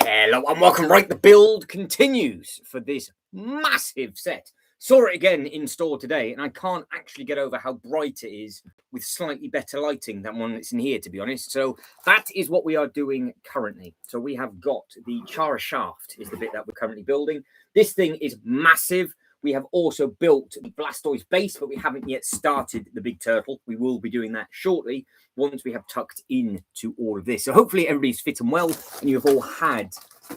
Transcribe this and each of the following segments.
Hello and welcome. Right, the build continues for this massive set. Saw it again in store today, and I can't actually get over how bright it is with slightly better lighting than one that's in here, to be honest. So that is what we are doing currently. So we have got the Charizard shaft is the bit that we're currently building. This thing is massive. We have also built the Blastoise base, but we haven't yet started the big turtle. We will be doing that shortly once we have tucked into all of this. So hopefully everybody's fit and well and you've all had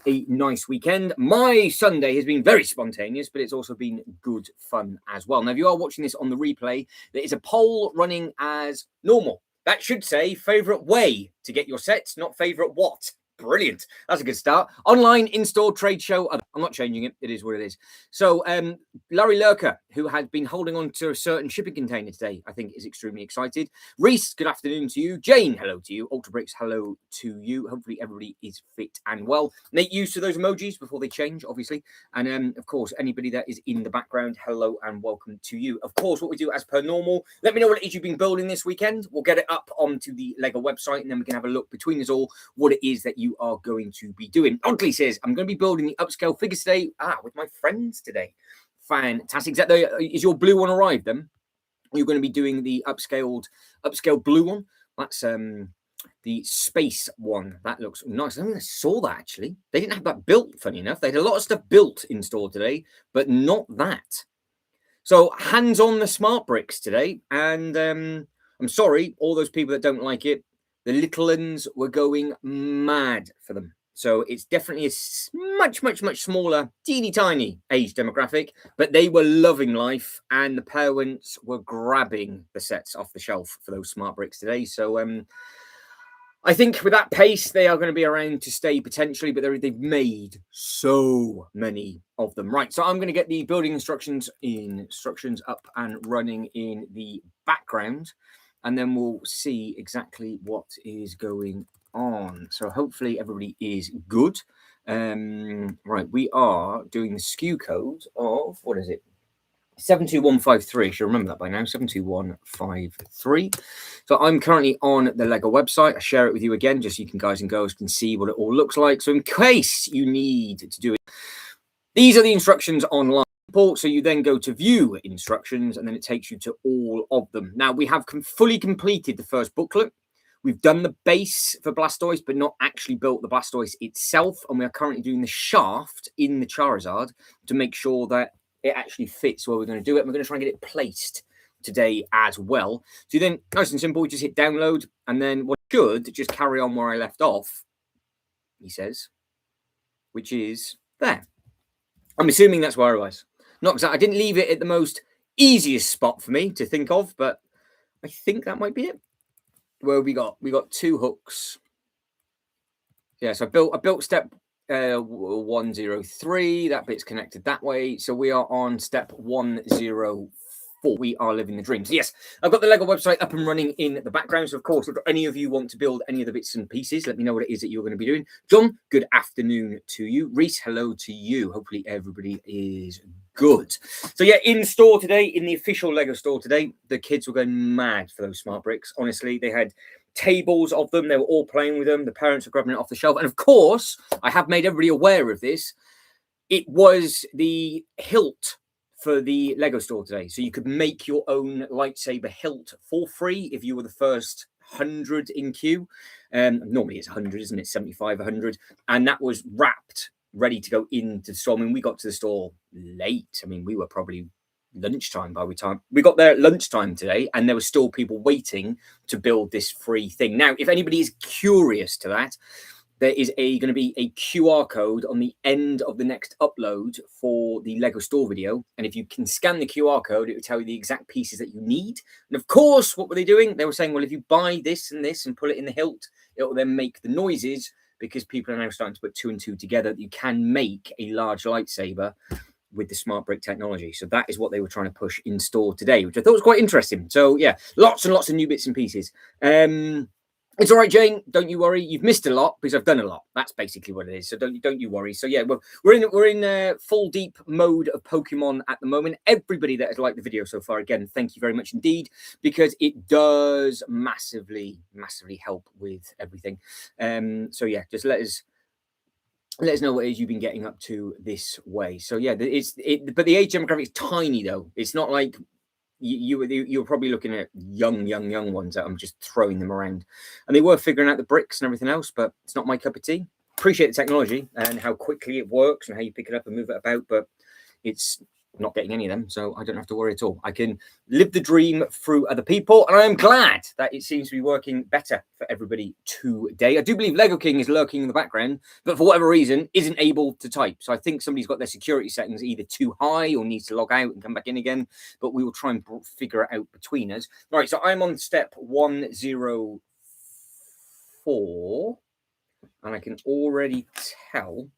a nice weekend. My Sunday has been very spontaneous, but it's also been good fun as well. Now, if you are watching this on the replay, there is a poll running as normal. That should say favourite way to get your sets, not favourite what. Brilliant. That's a good start. Online, in-store, trade show. I'm not changing it. It is what it is. So Larry Lurker, who had been holding on to a certain shipping container today, I think is extremely excited. Reese, good afternoon to you. Jane, hello to you. Ultra Bricks, hello to you. Hopefully everybody is fit and well. Make use of those emojis before they change, obviously. And of course, anybody that is in the background, hello and welcome to you. Of course, what we do as per normal, let me know what it is you've been building this weekend. We'll get it up onto the Lego website and then we can have a look between us all what it is that you are going to be doing. Oddly says, I'm going to be building the upscale figures today with my friends today. Fantastic. Is your blue one arrived then? You're going to be doing the upscale blue one. That's the space one. That looks nice. I mean, I saw that actually. They didn't have that built, funny enough. They had a lot of stuff built in store today, but not that. So hands on the smart bricks today. And I'm sorry, all those people that don't like it. The little uns were going mad for them. So it's definitely a much, much, much smaller, teeny tiny age demographic, but they were loving life and the parents were grabbing the sets off the shelf for those smart bricks today. So I think with that pace, they are going to be around to stay potentially, but they've made so many of them. Right, so I'm going to get the building instructions up and running in the background. And then we'll see exactly what is going on. So hopefully everybody is good. Right, we are doing the SKU code of, what is it? 72153. I should remember that by now. 72153. So I'm currently on the Lego website. I share it with you again, just so you guys and girls can see what it all looks like. So in case you need to do it, these are the instructions online. So you then go to view instructions and then it takes you to all of them. Now we have fully completed the first booklet. We've done the base for Blastoise, but not actually built the Blastoise itself. And we are currently doing the shaft in the Charizard to make sure that it actually fits where we're going to do it. And we're going to try and get it placed today as well. So then, nice and simple, we just hit download and then what should just carry on where I left off, he says, which is there. I'm assuming that's where I was. Not exactly. I didn't leave it at the most easiest spot for me to think of, but I think that might be it. Where we got two hooks. Yeah, so I built step 103. That bit's connected that way. So we are on step 104. We are living the dreams. Yes, I've got the Lego website up and running in the background. So, of course, if any of you want to build any of the bits and pieces, let me know what it is that you're going to be doing. John, good afternoon to you. Reese, hello to you. Hopefully everybody is good. So, yeah, in store today, in the official Lego store today, the kids were going mad for those smart bricks. Honestly, they had tables of them. They were all playing with them. The parents were grabbing it off the shelf. And, of course, I have made everybody aware of this. It was the hilt for the Lego store today. So you could make your own lightsaber hilt for free if you were the first 100 in queue. Normally it's 100, isn't it? 75, 100. And that was wrapped, ready to go into the store. I mean, we got to the store late. I mean, we were probably lunchtime by the time we got there at lunchtime today, and there were still people waiting to build this free thing. Now, if anybody is curious to that, there is going to be a QR code on the end of the next upload for the Lego store video. And if you can scan the QR code, it will tell you the exact pieces that you need. And of course, what were they doing? They were saying, well, if you buy this and this and put it in the hilt, it will then make the noises, because people are now starting to put two and two together. You can make a large lightsaber with the smart brick technology. So that is what they were trying to push in store today, which I thought was quite interesting. So yeah, lots and lots of new bits and pieces. It's all right, Jane. Don't you worry. You've missed a lot because I've done a lot. That's basically what it is. So don't you worry. So yeah, we're in full deep mode of Pokemon at the moment. Everybody that has liked the video so far, again, thank you very much indeed, because it does massively help with everything. So yeah, just let us Let us know what it is you've been getting up to this way. So yeah, but the age demographic is tiny though. It's not like you're probably looking at young ones that I'm just throwing them around, and they were figuring out the bricks and everything else, but it's not my cup of tea. Appreciate the technology and how quickly it works and how you pick it up and move it about, but it's not getting any of them, so I don't have to worry at all. I can live the dream through other people, and I'm glad that it seems to be working better for everybody today. I do believe Lego King is lurking in the background, but for whatever reason isn't able to type. So I think somebody's got their security settings either too high or needs to log out and come back in again, but we will try and figure it out between us. All right, so I'm on step 104, and I can already tell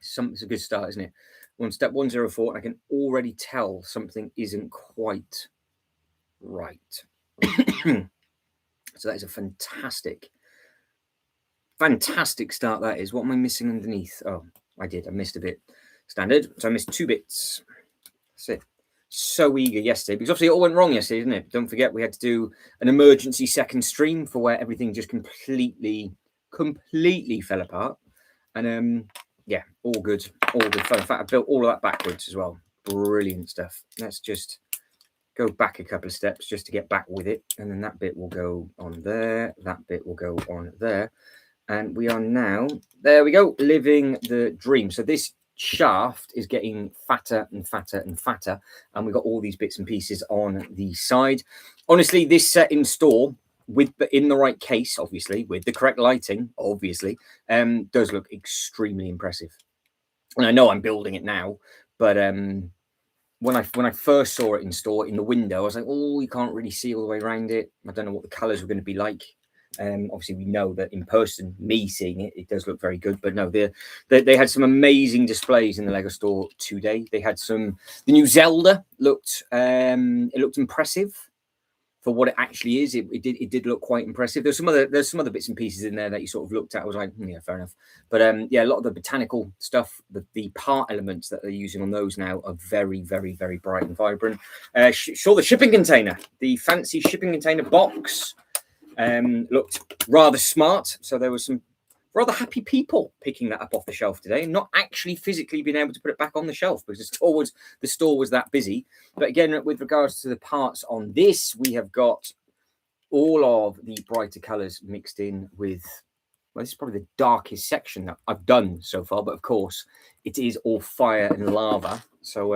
something's a good start, isn't it? On step 104, I can already tell something isn't quite right. So that is a fantastic start, that is. What am I missing underneath? Oh, I missed a bit. Standard. So I missed 2 bits. That's it. So eager yesterday, because obviously it all went wrong yesterday, didn't it? Don't forget, we had to do an emergency second stream for where everything just completely fell apart. And yeah, all good fun. In fact, I built all of that backwards as well. Brilliant stuff. Let's just go back a couple of steps just to get back with it, and then that bit will go on there, that bit will go on there, and we are now, there we go, living the dream. So this shaft is getting fatter and fatter and fatter, and we've got all these bits and pieces on the side. Honestly, this set in store, in the right case, obviously, with the correct lighting, obviously, does look extremely impressive. And I know I'm building it now, but when I first saw it in store in the window, I was like, oh, you can't really see all the way around it. I don't know what the colours were going to be like. Obviously, we know that in person, me seeing it, it does look very good. But no, they had some amazing displays in the Lego store today. They had the new Zelda looked impressive for what it actually is. It did look quite impressive. There's some other bits and pieces in there that you sort of looked at. I was like, yeah, fair enough. But yeah, a lot of the botanical stuff, the part elements that they're using on those now are very, very, very bright and vibrant. Saw the shipping container, the fancy shipping container box, looked rather smart. So there was some rather happy people picking that up off the shelf today, not actually physically being able to put it back on the shelf because the store was that busy. But again, with regards to the parts on this, we have got all of the brighter colors mixed in with, well, this is probably the darkest section that I've done so far, but of course it is all fire and lava. So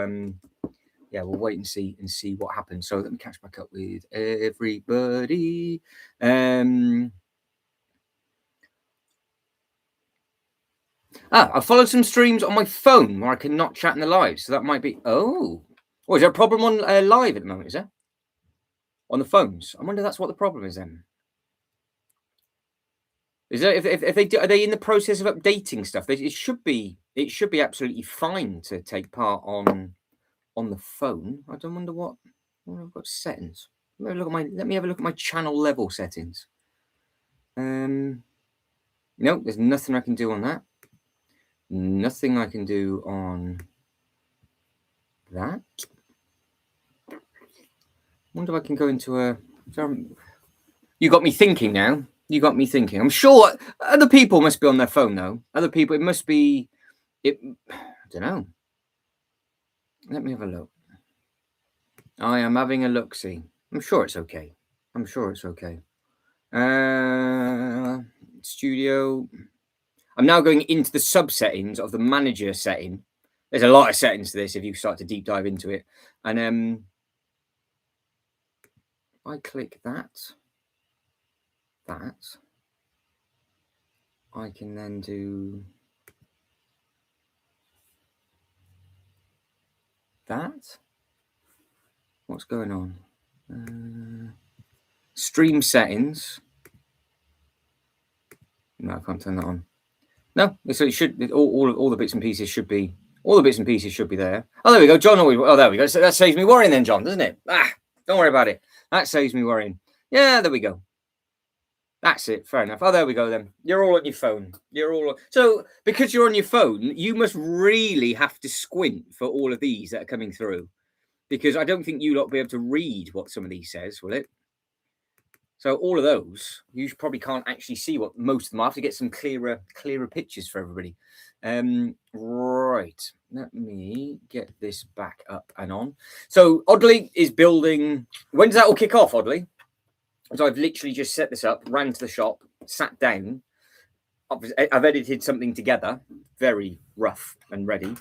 yeah, we'll wait and see what happens. So let me catch back up with everybody. I followed some streams on my phone where I cannot chat in the live, so that might be. Oh, is there a problem on live at the moment? Is there on the phones? I wonder if that's what the problem is then. Is there if they do, are they in the process of updating stuff? It should be absolutely fine to take part on the phone. I don't wonder what. I've got settings. Let me have a look at my channel level settings. No, there's nothing I can do on that. Nothing I can do on that. Wonder if I can go into a. You got me thinking now. You got me thinking. I'm sure other people must be on their phone though. Other people, it must be. I don't know. Let me have a look. I am having a look. See, I'm sure it's okay. Studio. I'm now going into the sub settings of the manager setting. There's a lot of settings to this if you start to deep dive into it. And I click that, I can then do that. What's going on? Stream settings. No, I can't turn that on. No, so it should. All the bits and pieces should be. All the bits and pieces should be there. Oh, there we go, John. Oh, there we go. So that saves me worrying then, John, doesn't it? Don't worry about it. That saves me worrying. Yeah, there we go. That's it. Fair enough. Oh, there we go then. You're all on your phone. So because you're on your phone, you must really have to squint for all of these that are coming through, because I don't think you lot will be able to read what some of these says, will it? So all of those, you probably can't actually see what most of them are. I have to get some clearer pictures for everybody. Right, let me get this back up and on. So Oddly is building. When does that all kick off, Oddly? So I've literally just set this up, ran to the shop, sat down. I've edited something together, very rough and ready,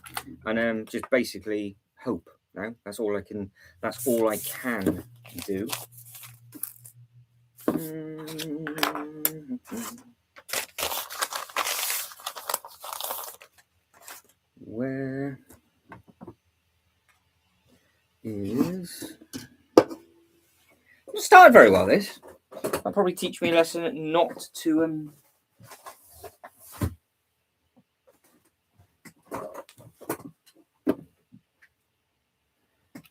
and just basically hope. Now that's all I can. That's all I can do. Where is? It started very well. This. That'll probably teach me a lesson not to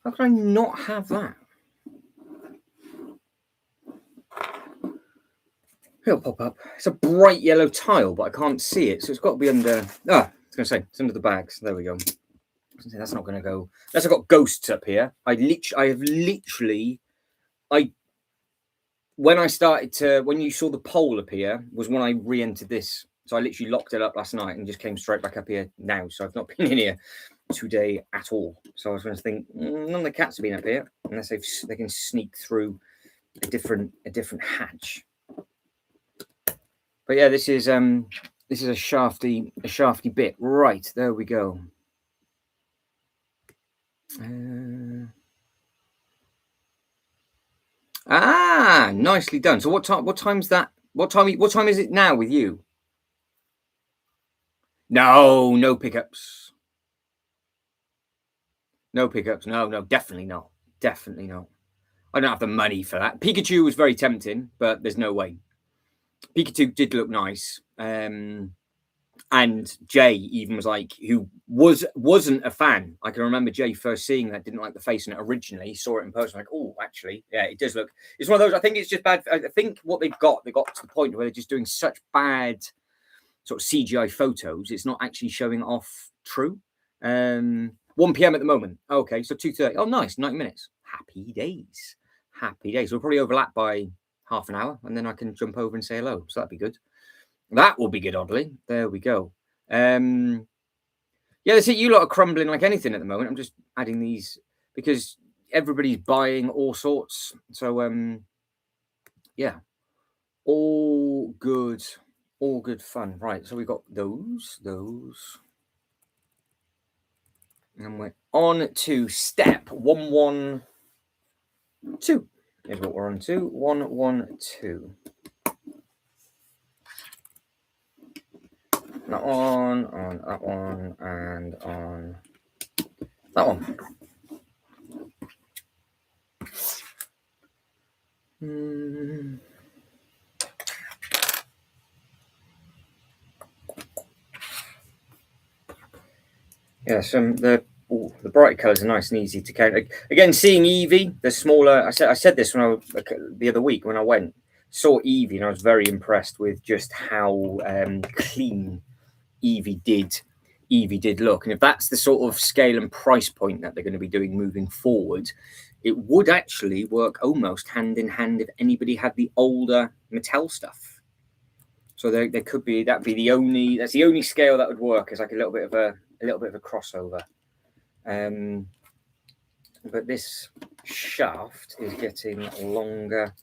How can I not have that? It'll pop up. It's a bright yellow tile, but I can't see it, so it's got to be under. I was going to say it's under the bags. There we go. That's not going to go. Unless I've got ghosts up here. When I started to, when you saw the pole appear, was when I re-entered this. So I literally locked it up last night and just came straight back up here now. So I've not been in here today at all. So I was going to think none of the cats have been up here unless they can sneak through a different hatch. But yeah, this is a shafty bit. Right, there we go. Nicely done. So what time's that? What time is it now with you? No pickups. No pickups. No, definitely not. Definitely not. I don't have the money for that. Pikachu was very tempting, but there's no way. Pikachu did look nice. And Jay even was like, who wasn't a fan. I can remember Jay first seeing that, didn't like the face in it originally, saw it in person, like, oh, actually, yeah, it does look. It's one of those. I think it's just bad. I think what they got to the point where they're just doing such bad sort of CGI photos. It's not actually showing off true. 1 p.m. at the moment. Okay, so 2:30. Oh, nice, 90 minutes. Happy days. We'll probably overlap by half an hour, and then I can jump over and say hello. So that'd be good. That will be good, Oddly. There we go. Yeah, that's it. You lot are crumbling like anything at the moment. I'm just adding these because everybody's buying all sorts. So yeah, all good fun. Right, so we've got those. And we're on to step 112 is what we're on to. 112. That one, on that one, and on that one. Yeah, the bright colours are nice and easy to count. Again, seeing Eevee, the smaller. I said this when the other week when I saw Eevee, and I was very impressed with just how clean Eevee did look. And if that's the sort of scale and price point that they're going to be doing moving forward, it would actually work almost hand in hand if anybody had the older Mattel stuff. So there could be that's the only scale that would work as like a little bit of a crossover. But this shaft is getting longer,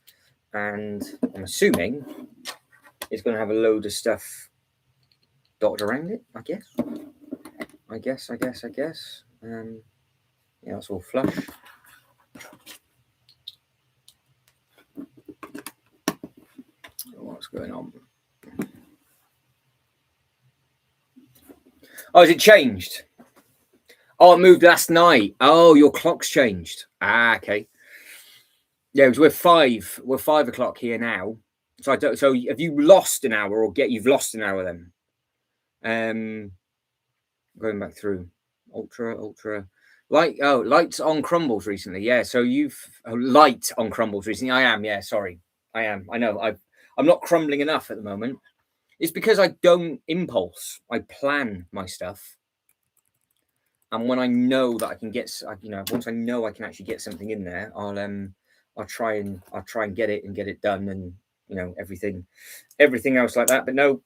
and I'm assuming it's going to have a load of stuff dotted around it. I guess. Yeah, it's all flush. What's going on? Oh, has it changed? Oh, it moved last night. Oh, your clock's changed. Okay. Yeah, because we're 5 o'clock here now. So have you lost an hour or you've lost an hour then? Going back through ultra lights on crumbles recently. Yeah, so you've light on crumbles recently. I am. Yeah, sorry. I am. I know. I'm not crumbling enough at the moment. It's because I don't impulse. I plan my stuff. And when I know that I can get, once I know I can actually get something in there, I'll try and get it done, and you know, everything else like that. But no,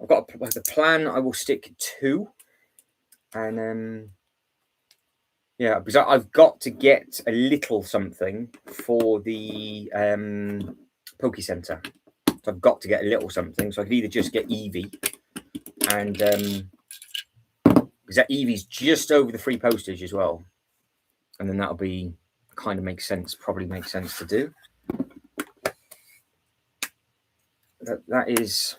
I've got the plan. I will stick to, and yeah, because I've got to get a little something for the Poke Center. So I've got to get a little something. So I could either just get Eevee, and because that Eevee's just over the free postage as well, and then that'll be kind of makes sense. Probably makes sense to do. That is,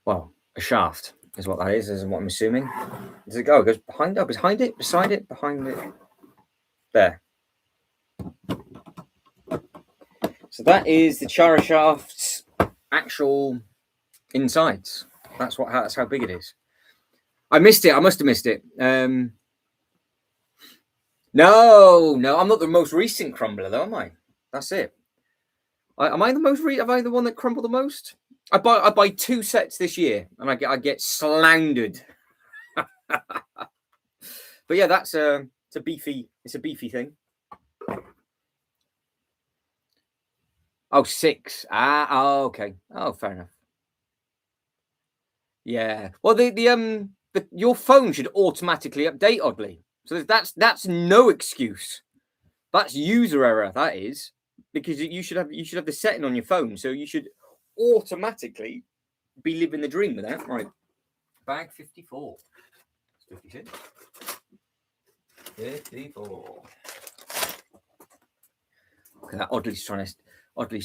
well, a shaft is what that is what I'm assuming. Does it go? It goes behind it, behind it, beside it, behind it. There. So that is the Charizard's actual insides. That's how big it is. I missed it. I must have missed it. No, I'm not the most recent crumbler though, am I? That's it. Am I the most? Am I the one that crumbled the most? I buy 2 sets this year, and I get slandered. But yeah, it's a beefy thing. Oh, 6. Oh, okay. Oh, fair enough. Yeah. Well, your phone should automatically update oddly. So that's no excuse. That's user error. That is, because you should have the setting on your phone, so you should automatically be living the dream with that. Right. Bag 54. 56. 54. Okay, that Oddly's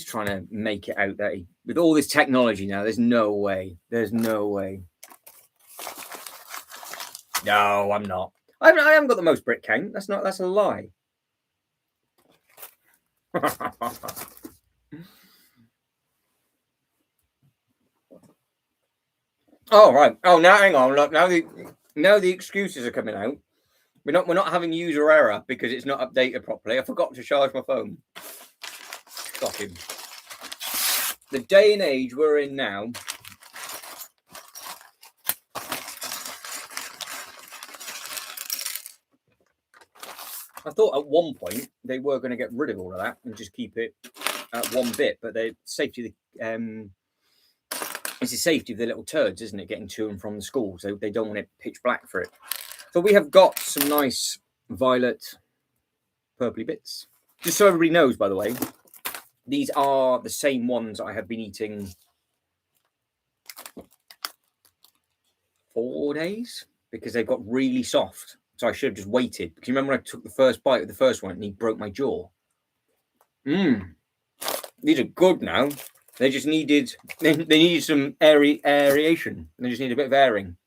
trying to make it out that with all this technology now, there's no way. There's no way. No, I'm not. I haven't got the most brick count. That's a lie. Oh right. Oh, now hang on. Look, now the excuses are coming out. We're not having user error because it's not updated properly. I forgot to charge my phone. Shocking. The day and age we're in now. I thought at one point they were going to get rid of all of that and just keep it at 1 bit, but the safety it's the safety of the little turds, isn't it? Getting to and from the school, so they don't want it pitch black for it. So we have got some nice violet, purpley bits. Just so everybody knows, by the way, these are the same ones I have been eating 4 days because they've got really soft. So I should have just waited. Because you remember when I took the first bite of the first one and he broke my jaw? These are good now. They just needed some aeration. They just need a bit of airing.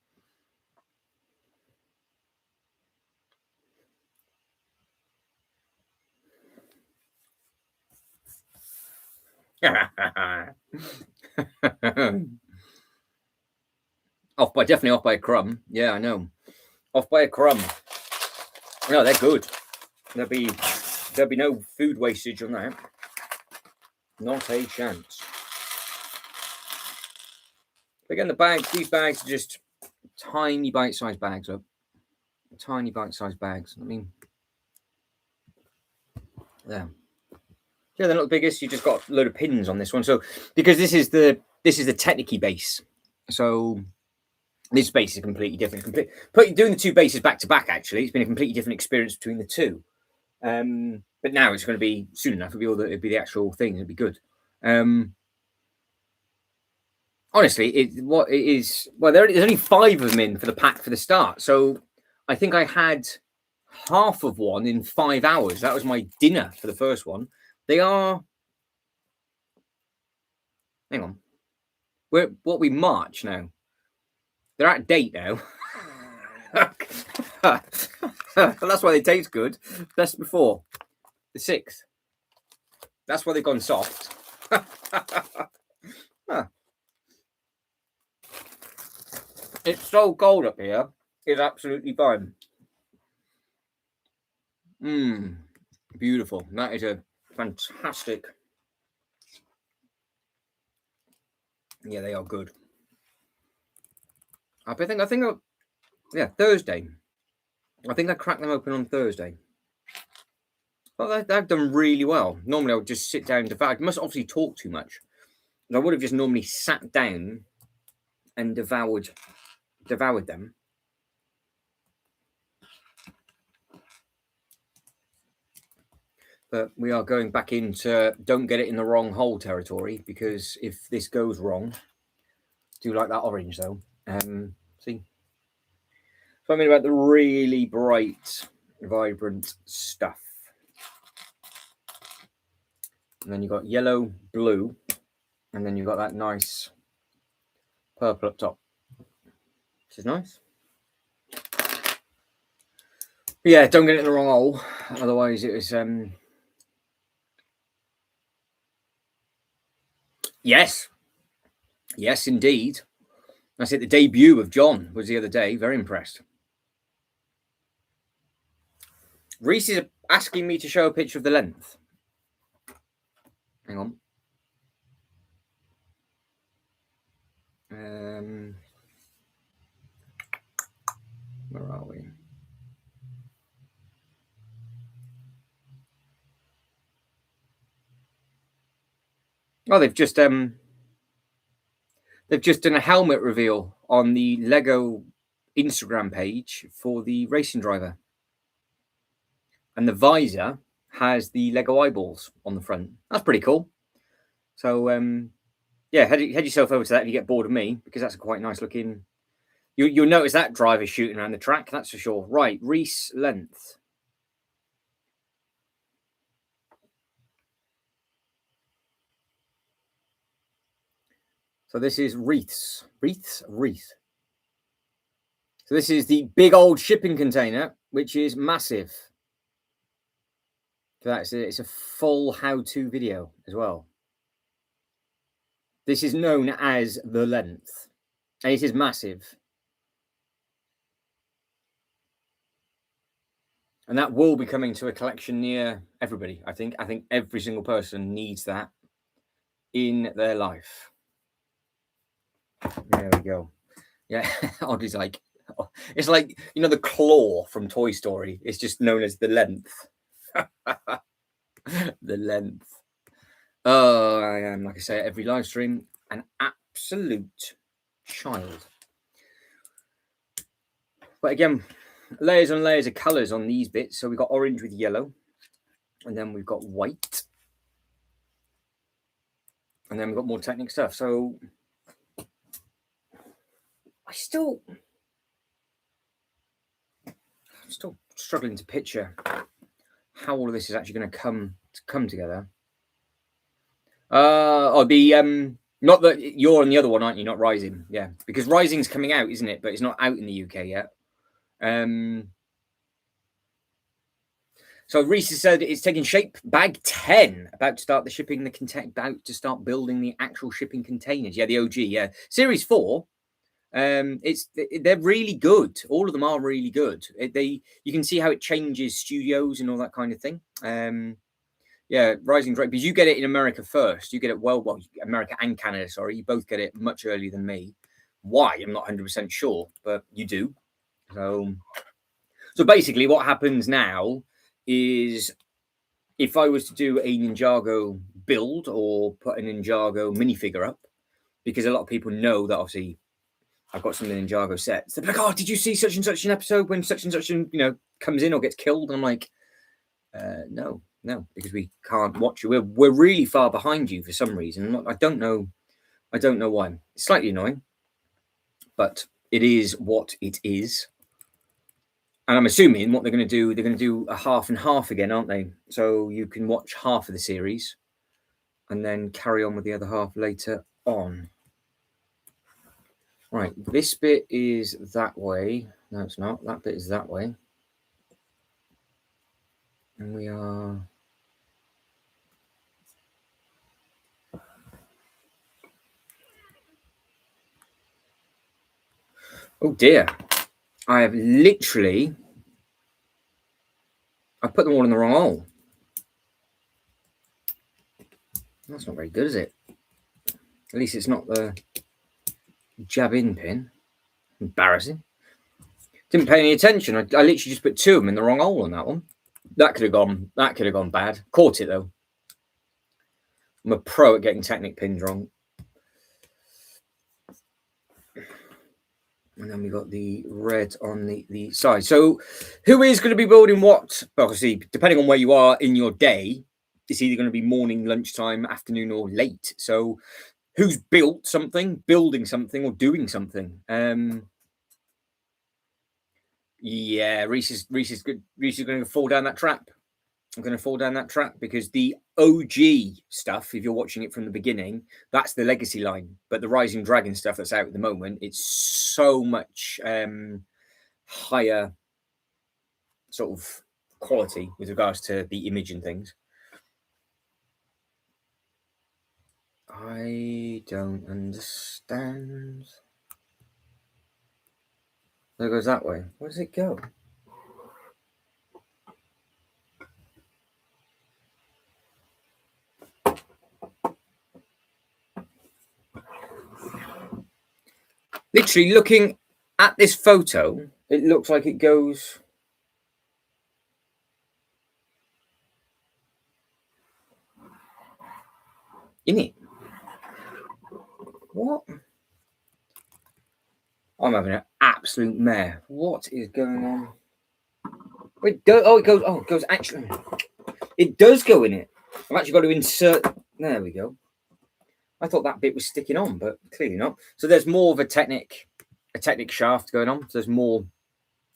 Definitely off by a crumb. Yeah, I know. Off by a crumb. No, they're good. There'll be no food wastage on that. Not a chance. Again, these bags are just tiny bite-sized bags up. Tiny bite-sized bags. I mean, yeah. Yeah, they're not the biggest. You just got a load of pins on this one. So because this is the Technicky base. So this base is completely different. Doing the 2 bases back to back, actually, it's been a completely different experience between the 2. But now it's going to be soon enough. It'll be the actual thing. It'll be good. Honestly, there's only 5 of them in for the pack for the start. So I think I had half of one in 5 hours. That was my dinner for the first one. They are. Hang on. We March now. They're out of date now. That's why they taste good. Best before the 6th. That's why they've gone soft. It's so cold up here. It's absolutely fine. Beautiful. That is a fantastic. Yeah, they are good. I think Thursday. I think I cracked them open on Thursday. Well, they've done really well. Normally, I would just sit down and devour. I must obviously talk too much. I would have just normally sat down and devoured them. But we are going back into don't get it in the wrong hole territory, because if this goes wrong, do like that orange though. See, something about the really bright, vibrant stuff. And then you've got yellow, blue, and then you've got that nice purple up top, which is nice. But yeah, don't get it in the wrong hole, otherwise it was yes indeed. That's it. The debut of John was the other day. Very impressed. Reese is asking me to show a picture of the length. Hang on. Where are we? Oh, they've just done a helmet reveal on the Lego Instagram page for the racing driver, and the visor has the Lego eyeballs on the front. That's pretty cool. So yeah, head yourself over to that if you get bored of me, because that's a quite nice looking. You'll notice that driver shooting around the track, that's for sure. Right, Reese length. So this is Reese. So this is the big old shipping container, which is massive. So it's a full how-to video as well. This is known as the length, and it is massive. And that will be coming to a collection near everybody, I think. I think every single person needs that in their life. There we go. Yeah, Audrey's like, it's like, you know, the claw from Toy Story. It's just known as the length. The length. Oh, I am, like I say, every live stream, an absolute child. But again, layers and layers of colours on these bits. So we've got orange with yellow, and then we've got white, and then we've got more Technic stuff. So I'm still struggling to picture how all of this is actually going to come together. I'll be not that you're on the other one, aren't you? Not Rising, yeah, because Rising's coming out, isn't it? But it's not out in the UK yet. So Reese said it's taking shape. Bag 10 about to start the shipping. About to start building the actual shipping containers. Yeah, the OG. Yeah, Series 4. They're really good. All of them are really good. You can see how it changes studios and all that kind of thing. Yeah, Rising great, because you get it in America first. You get it well, America and Canada. Sorry, you both get it much earlier than me. Why? I'm not 100% sure, but you do. So basically, what happens now is, if I was to do a Ninjago build or put a Ninjago minifigure up, because a lot of people know that obviously I've got some Ninjago sets. They're like, "Oh, did you see such and such an episode when such and such comes in or gets killed?" And I'm like, no, because we can't watch you. We're really far behind you for some reason. I don't know why. It's slightly annoying, but it is what it is. And I'm assuming what they're going to do a half and half again, aren't they? So you can watch half of the series and then carry on with the other half later on. Right, this bit is that way. No, it's not. That bit is that way. And we are... Oh dear. I have literally... I put them all in the wrong hole. That's not very good, is it? At least it's not the jab in pin. Embarrassing. Didn't pay any attention. I literally just put two of them in the wrong hole on that one. That could have gone. That could have gone bad. Caught it though. I'm a pro at getting Technic pins wrong. And then we got the red on the side. So who is going to be building what? Obviously, depending on where you are in your day, it's either going to be morning, lunchtime, afternoon, or late. So who's built something, building something, or doing something? Yeah, Reese is good. Reese is going to fall down that trap. I'm going to fall down that trap because the OG stuff, if you're watching it from the beginning, that's the legacy line. But the Rising Dragon stuff that's out at the moment, it's so much higher sort of quality with regards to the image and things. I don't understand. It goes that way. Where does it go? Literally looking at this photo, it looks like it goes. In it. What? I'm having an absolute mare. What is going on? It goes. Oh, it goes. Actually, it does go in it. I've actually got to insert. There we go. I thought that bit was sticking on, but clearly not. So there's more of a Technic shaft going on. So there's more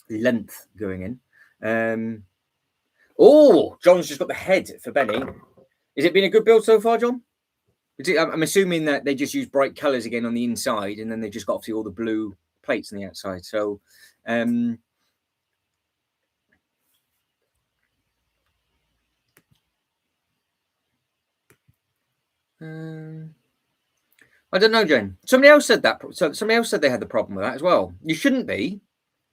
length going in. Oh, John's just got the head for Benny. Is it been a good build so far, John? I'm assuming that they just use bright colours again on the inside, and then they just got obviously all the blue plates on the outside. So, I don't know, Jane. Somebody else said that. So somebody else said they had the problem with that as well. You shouldn't be.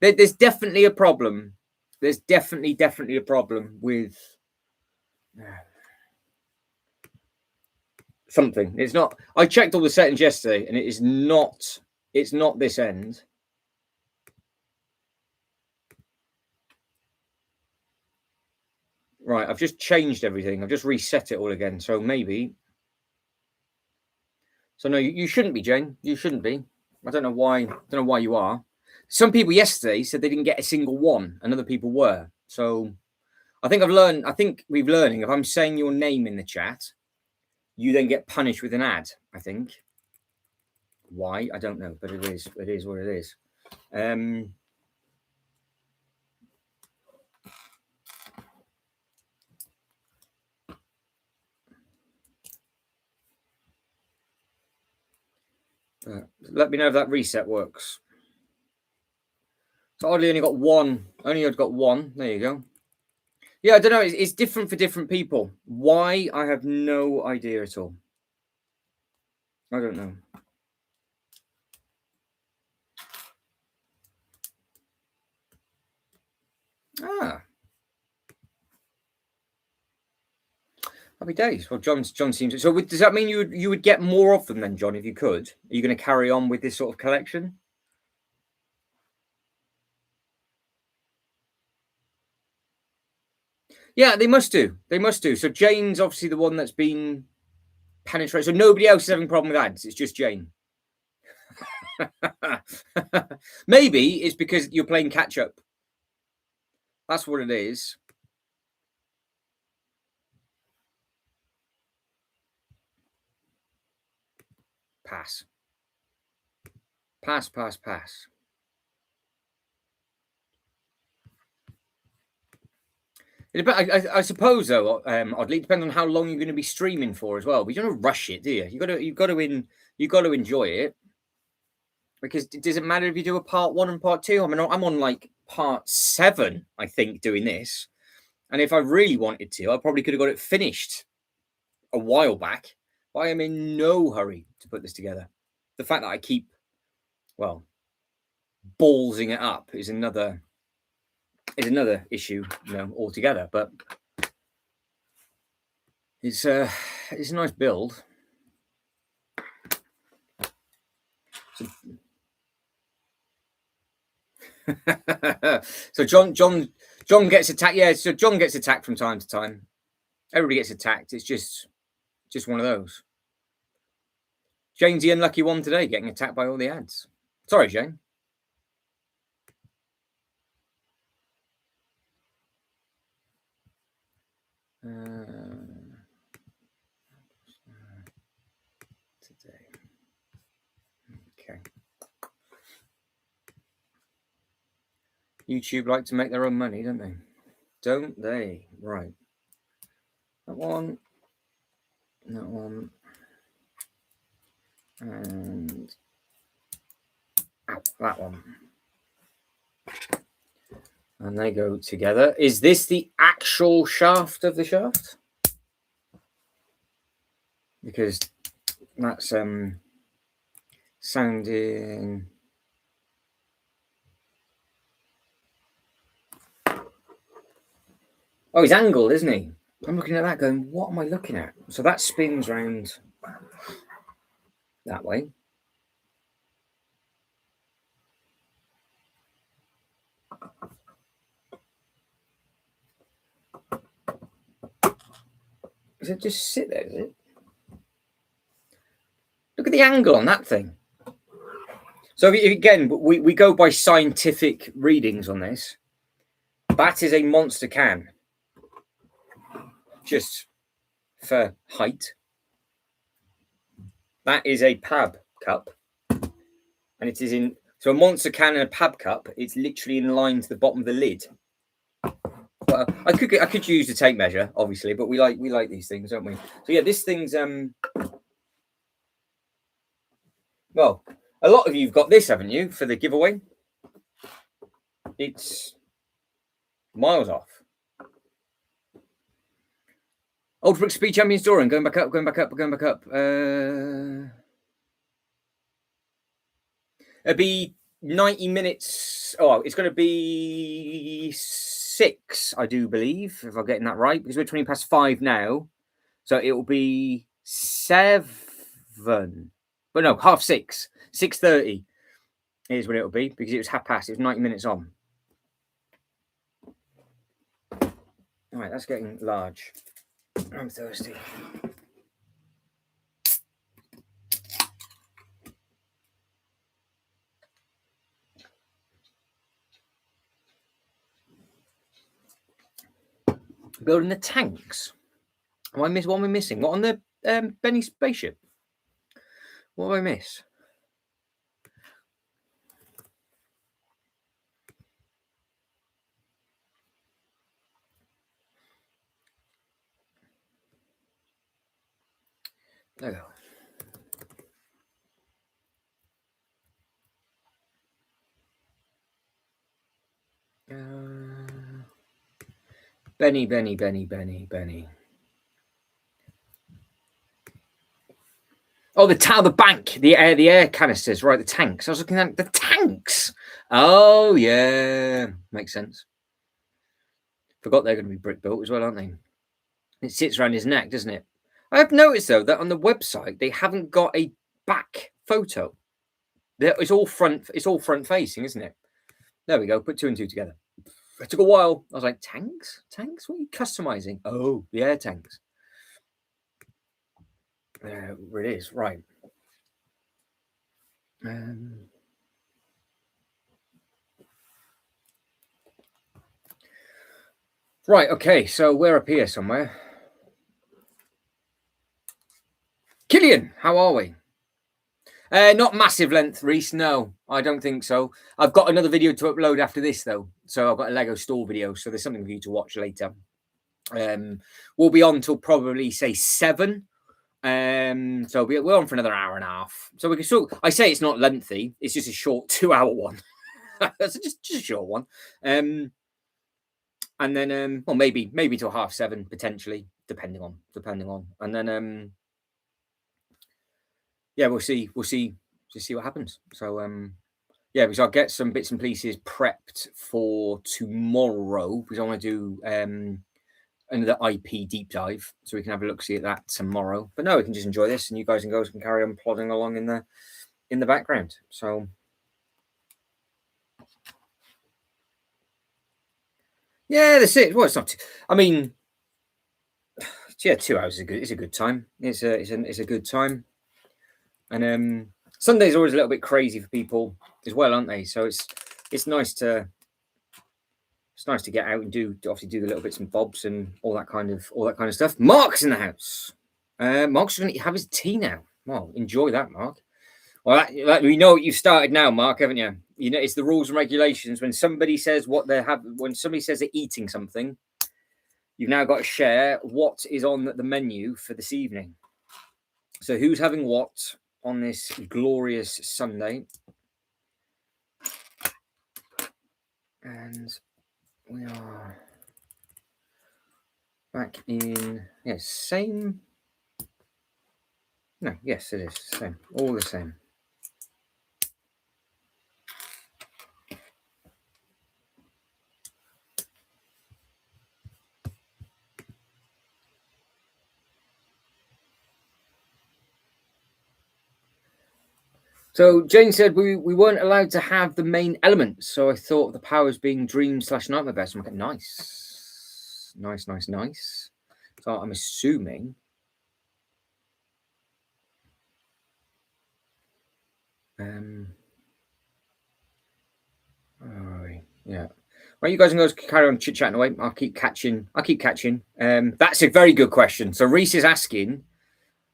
There's definitely a problem. There's definitely a problem with something. It's not. I checked all the settings yesterday, and it is not. It's not this end. Right, I've just changed everything. I've just reset it all again. So maybe. So no, you shouldn't be, Jane. You shouldn't be. I don't know why. I don't know why you are. Some people yesterday said they didn't get a single one, and other people were. So I think I've learned. I think we've learning. If I'm saying your name in the chat, you then get punished with an ad. I think. Why? I don't know, but it is. It is what it is. Let me know if that reset works. So oddly, only got one. Only I've got one. There you go. Yeah, I don't know. It's different for different people. Why? I have no idea at all. I don't know. Ah. Happy days. Well, John seems. So does that mean you would get more of them then, John, if you could? Are you going to carry on with this sort of collection? Yeah, they must do. They must do. So Jane's obviously the one that's been penetrated. So nobody else is having a problem with ads. It's just Jane. Maybe it's because you're playing catch up. That's what it is. Pass. Pass. I suppose though, oddly, it depends on how long you're going to be streaming for as well. But you don't rush it, do you? You got to enjoy it. Because does it matter if you do a part 1 and part 2? I mean, I'm on like part 7, I think, doing this. And if I really wanted to, I probably could have got it finished a while back. But I am in no hurry to put this together. The fact that I keep, well, ballsing it up is another issue, altogether. But it's a nice build. So, John John gets attacked. Yeah, so John gets attacked from time to time. Everybody gets attacked. It's just one of those. Jane's the unlucky one today, getting attacked by all the ads. Sorry, Jane. Today. Okay. YouTube like to make their own money, don't they? Don't they? Right. That one. That one. And that one. And they go together. Is this the actual shaft of the shaft? Because that's sounding. Oh, he's angled, isn't he? I'm looking at that going, what am I looking at? So that spins round that way. Does it just sit there, is it? Look at the angle on that thing. So again, we go by scientific readings on this. That is a monster can. Just for height. That is a pab cup. And it is in... So a monster can and a pab cup, it's literally in line to the bottom of the lid. Well, I could use the tape measure, obviously, but we like these things, don't we? So yeah, this thing's well, a lot of you've got this, haven't you, for the giveaway? It's miles off. Old Frick Speed Champions Doran, going back up. It'll be 90 minutes. Oh, it's going to be 6, I do believe, if I'm getting that right, because we're 20 past 5 now. So it will be 7, but no, 6:30. 6:30 is what it will be, because it was past. It was 90 minutes on. All right, that's getting large. I'm thirsty. Building the tanks. What am I missing? What on the Benny spaceship? What have I missed? There we go. Benny. Oh, the bank, the air canisters, right? The tanks. I was looking at the tanks. Oh yeah, makes sense. Forgot they're going to be brick built as well, aren't they? It sits around his neck, doesn't it? I have noticed though that on the website they haven't got a back photo. It's all front facing, isn't it? There we go. Put 2 and 2 together. It took a while. I was like, tanks? What are you customizing? Oh, the air tanks. There it is. Right. Right. Okay. So we're up here somewhere. Killian, how are we? Not massive length, Reese. No, I don't think so. I've got another video to upload after this, though. So I've got a Lego store video. So there's something for you to watch later. We'll be on till probably say 7. So we're on for another hour and a half. So we can still. I say it's not lengthy. It's just a short 2-hour one. That's just a short one. And then well, maybe till 7:30 potentially, depending on. And then yeah, we'll see what happens. So yeah, because I'll get some bits and pieces prepped for tomorrow, because I want to do another IP deep dive, so we can have a look see at that tomorrow. But no, we can just enjoy this, and you guys and girls can carry on plodding along in the background. So Yeah, that's it. Well, it's not. I mean, yeah, 2 hours is a good. It's a good time. It's a good time. And Sundays are always a little bit crazy for people as well, aren't they? So it's nice to get out and obviously do the little bits and bobs and all that kind of stuff. Mark's in the house. Mark's going to have his tea now. Well, enjoy that, Mark. Well, we know what you've started now, Mark, haven't you? You know, it's the rules and regulations. When somebody says when somebody says they're eating something, you've now got to share what is on the menu for this evening. So who's having what on this glorious Sunday? And we are back in, yes, same. No, yes, it is same. All the same. So Jane said we weren't allowed to have the main elements, so I thought the powers being dream/nightmare best. I'm like, nice. So I'm assuming. Yeah. Well, you guys can go carry on chit chatting away. I'll keep catching. That's a very good question. So Reese is asking.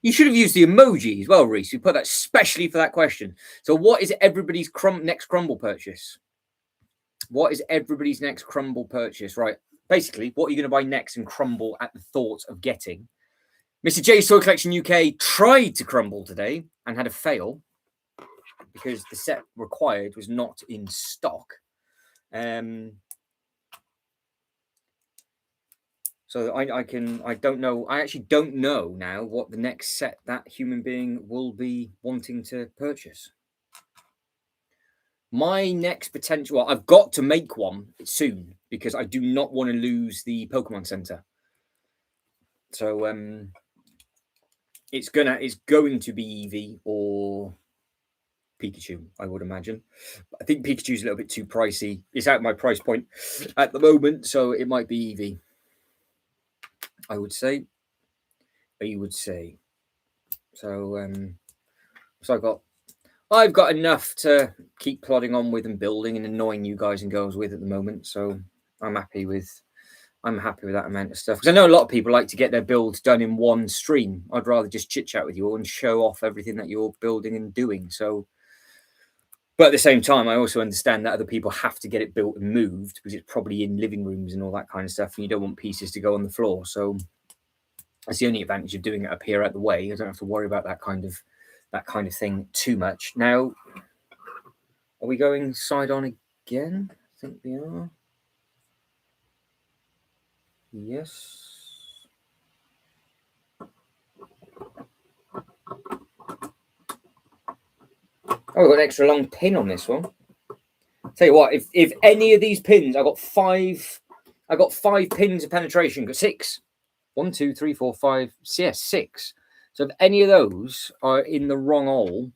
You should have used the emoji as well, Reese. We put that specially for that question. So, what is everybody's next crumble purchase? What is everybody's next crumble purchase? Right. Basically, what are you going to buy next and crumble at the thought of getting? Mr. J Toy Collection UK tried to crumble today and had a fail because the set required was not in stock. So I actually don't know now what the next set that human being will be wanting to purchase. My next potential, well, I've got to make one soon because I do not want to lose the Pokemon Center. So it's going to be Eevee or Pikachu, I would imagine. I think Pikachu's a little bit too pricey. It's out my price point at the moment, so it might be Eevee. I would say. So I've got enough to keep plodding on with and building and annoying you guys and girls with at the moment. So I'm happy with that amount of stuff. Because I know a lot of people like to get their builds done in one stream. I'd rather just chit chat with you all and show off everything that you're building and doing. So, but at the same time, I also understand that other people have to get it built and moved because it's probably in living rooms and all that kind of stuff. And you don't want pieces to go on the floor. So that's the only advantage of doing it up here out the way. I don't have to worry about that kind of thing too much. Now, are we going side on again? I think we are. Yes. Oh, we've got an extra long pin on this one. Tell you what, if any of these pins, I got five pins of penetration. Got 6. 1, 2, 3, 4, 5. Yes, 6. So if any of those are in the wrong hole,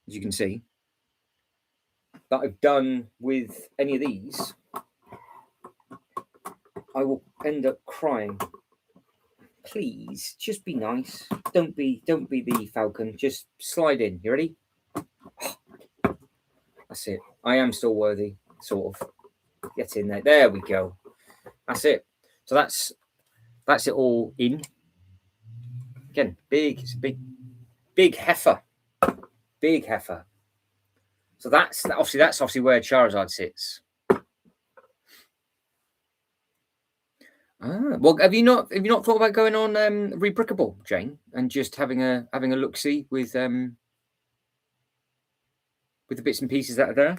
as you can see, that I've done with any of these, I will end up crying. Please, just be nice. Don't be the Falcon. Just slide in. You ready? That's it. I am still worthy, sort of. Get in there. There we go. That's it. So that's it all in. Again, it's a big heifer. Big heifer. So that's obviously where Charizard sits. Well, have you not thought about going on Rebrickable, Jane, and just having a look see with the bits and pieces that are there?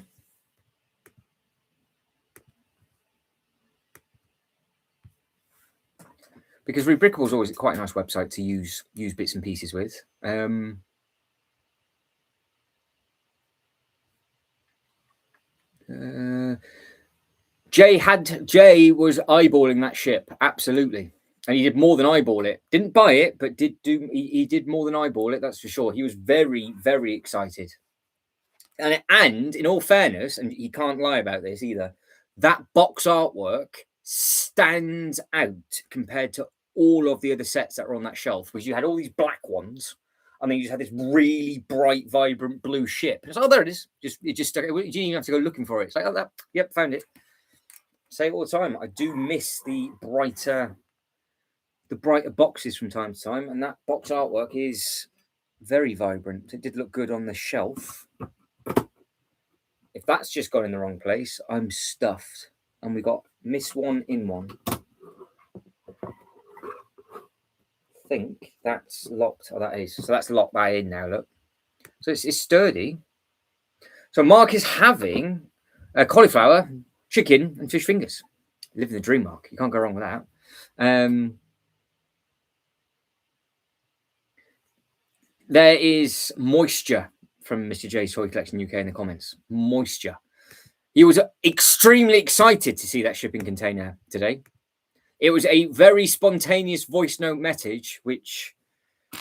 Because Rebrickable is always quite a nice website to use bits and pieces with. Jay was eyeballing that ship, absolutely. And he did more than eyeball it. Didn't buy it, but he did more than eyeball it, that's for sure. He was very, very excited. And in all fairness, and he can't lie about this either, that box artwork stands out compared to all of the other sets that are on that shelf, because you had all these black ones, and then you just had this really bright, vibrant blue ship. It's like, oh, there it is. It just stuck. You didn't even have to go looking for it. It's like, oh, that. Yep, found it. Say it all the time. I do miss the brighter boxes from time to time, and that box artwork is very vibrant. It did look good on the shelf. If that's just gone in the wrong place, I'm stuffed. And we got miss one in one. I think that's locked. Oh, that is. So that's locked that in now, look. So it's sturdy. So Mark is having a cauliflower, chicken, and fish fingers. Living the dream, Mark. You can't go wrong with that. There is moisture from Mr. J's Toy Collection UK in the comments. Moisture. He was extremely excited to see that shipping container today. It was a very spontaneous voice note message, which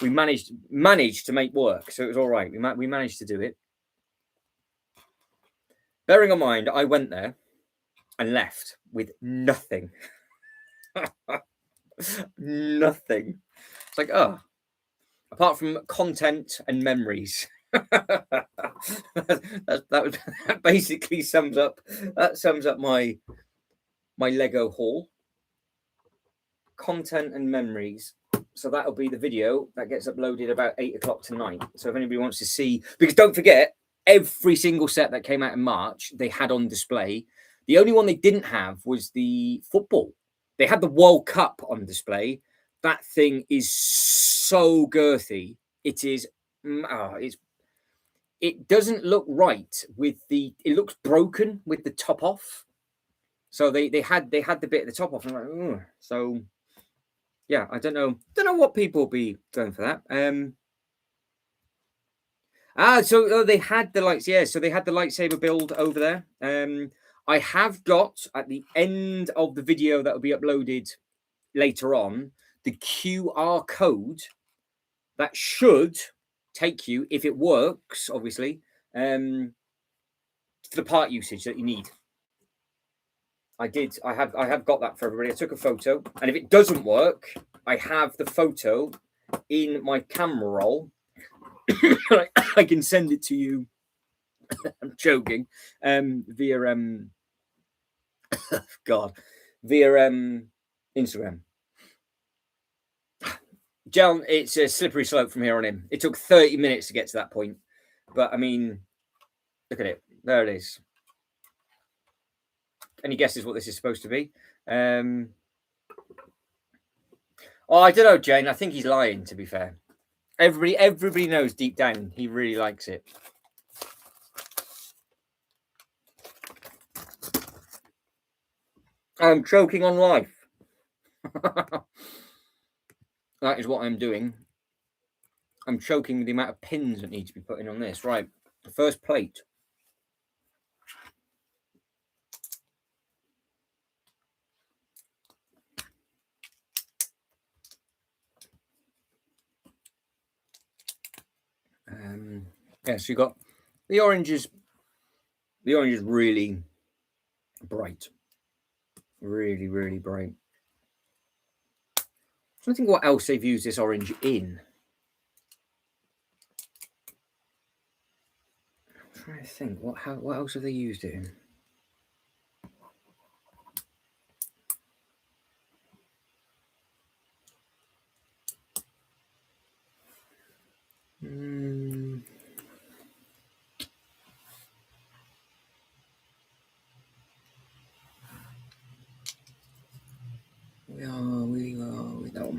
we managed to make work. So it was all right. We managed to do it. Bearing in mind, I went there and left with nothing. Nothing. It's like, oh, apart from content and memories. that basically sums up my Lego haul. Content and memories. So that'll be the video that gets uploaded about 8 o'clock tonight. So if anybody wants to see, because don't forget, every single set that came out in March, they had on display. The only one they didn't have was the football. They had the World Cup on display. That thing is so girthy. It is. It doesn't look right with the. It looks broken with the top off. So they had the bit at the top off. And I'm like, ugh. So yeah, I don't know what people will be going for that. So they had the lights. Yeah, so they had the lightsaber build over there. I have got at the end of the video that will be uploaded later on the QR code that should take you, if it works, obviously, to the part usage that you need. I have got that for everybody. I took a photo, and if it doesn't work, I have the photo in my camera roll. I can send it to you. I'm joking. Via Instagram. Gel, it's a slippery slope from here on in. It took 30 minutes to get to that point, but I mean, look at it. There it is. Any guesses what this is supposed to be? Oh, I don't know, Jane. I think he's lying, to be fair. Everybody knows deep down he really likes it. I'm choking on life. That is what I'm doing. I'm choking the amount of pins that need to be put in on this. Right, the first plate. Yeah, so you got the oranges. The orange is really bright. Really, really bright. I don't think what else they've used this orange in. I'm trying to think. What else have they used it in? We know.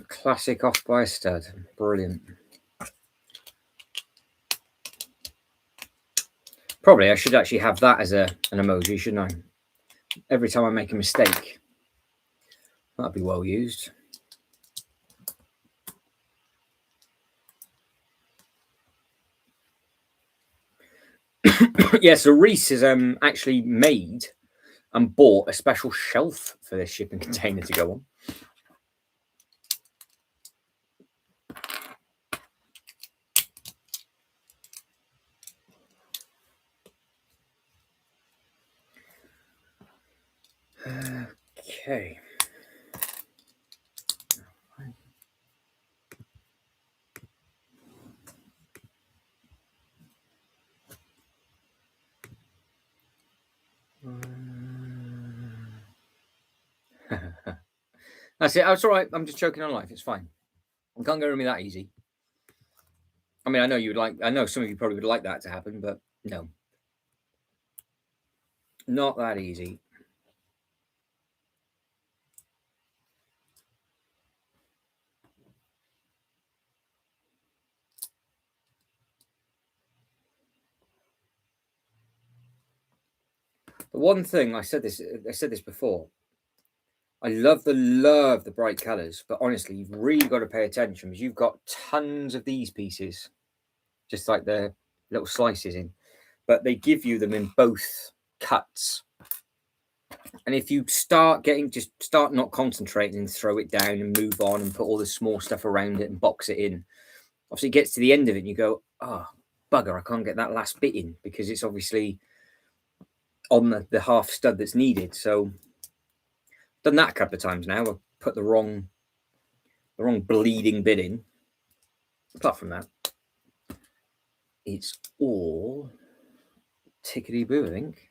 Classic off by stud. Brilliant. Probably I should actually have that as an emoji, shouldn't I? Every time I make a mistake. That'd be well used. Yeah, so Reese has actually made and bought a special shelf for this shipping container to go on. Okay. That's it. That's all right. I'm just choking on life. It's fine. It can't go to me that easy. I mean, I know you'd like. I know some of you probably would like that to happen, but no, not that easy. The one thing I said this before. I love the bright colours, but honestly, you've really got to pay attention because you've got tons of these pieces, just like the little slices in, but they give you them in both cuts. And if you start not concentrating and throw it down and move on and put all the small stuff around it and box it in, obviously it gets to the end of it and you go, oh, bugger, I can't get that last bit in because it's obviously on the half stud that's needed. So done that a couple of times now. I've put the wrong bleeding bit in. Apart from that, it's all tickety-boo, I think.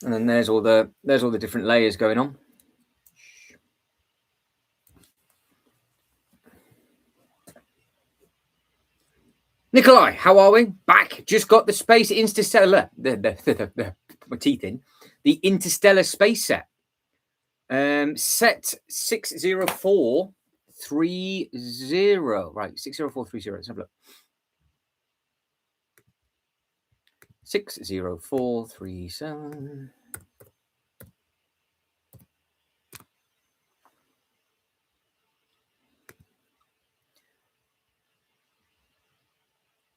And then there's all the different layers going on. Nikolai, how are we? Back. Just got the space interstellar. My teeth in. The interstellar space set. Set 60430. Right, 60430. Let's have a look. 60437.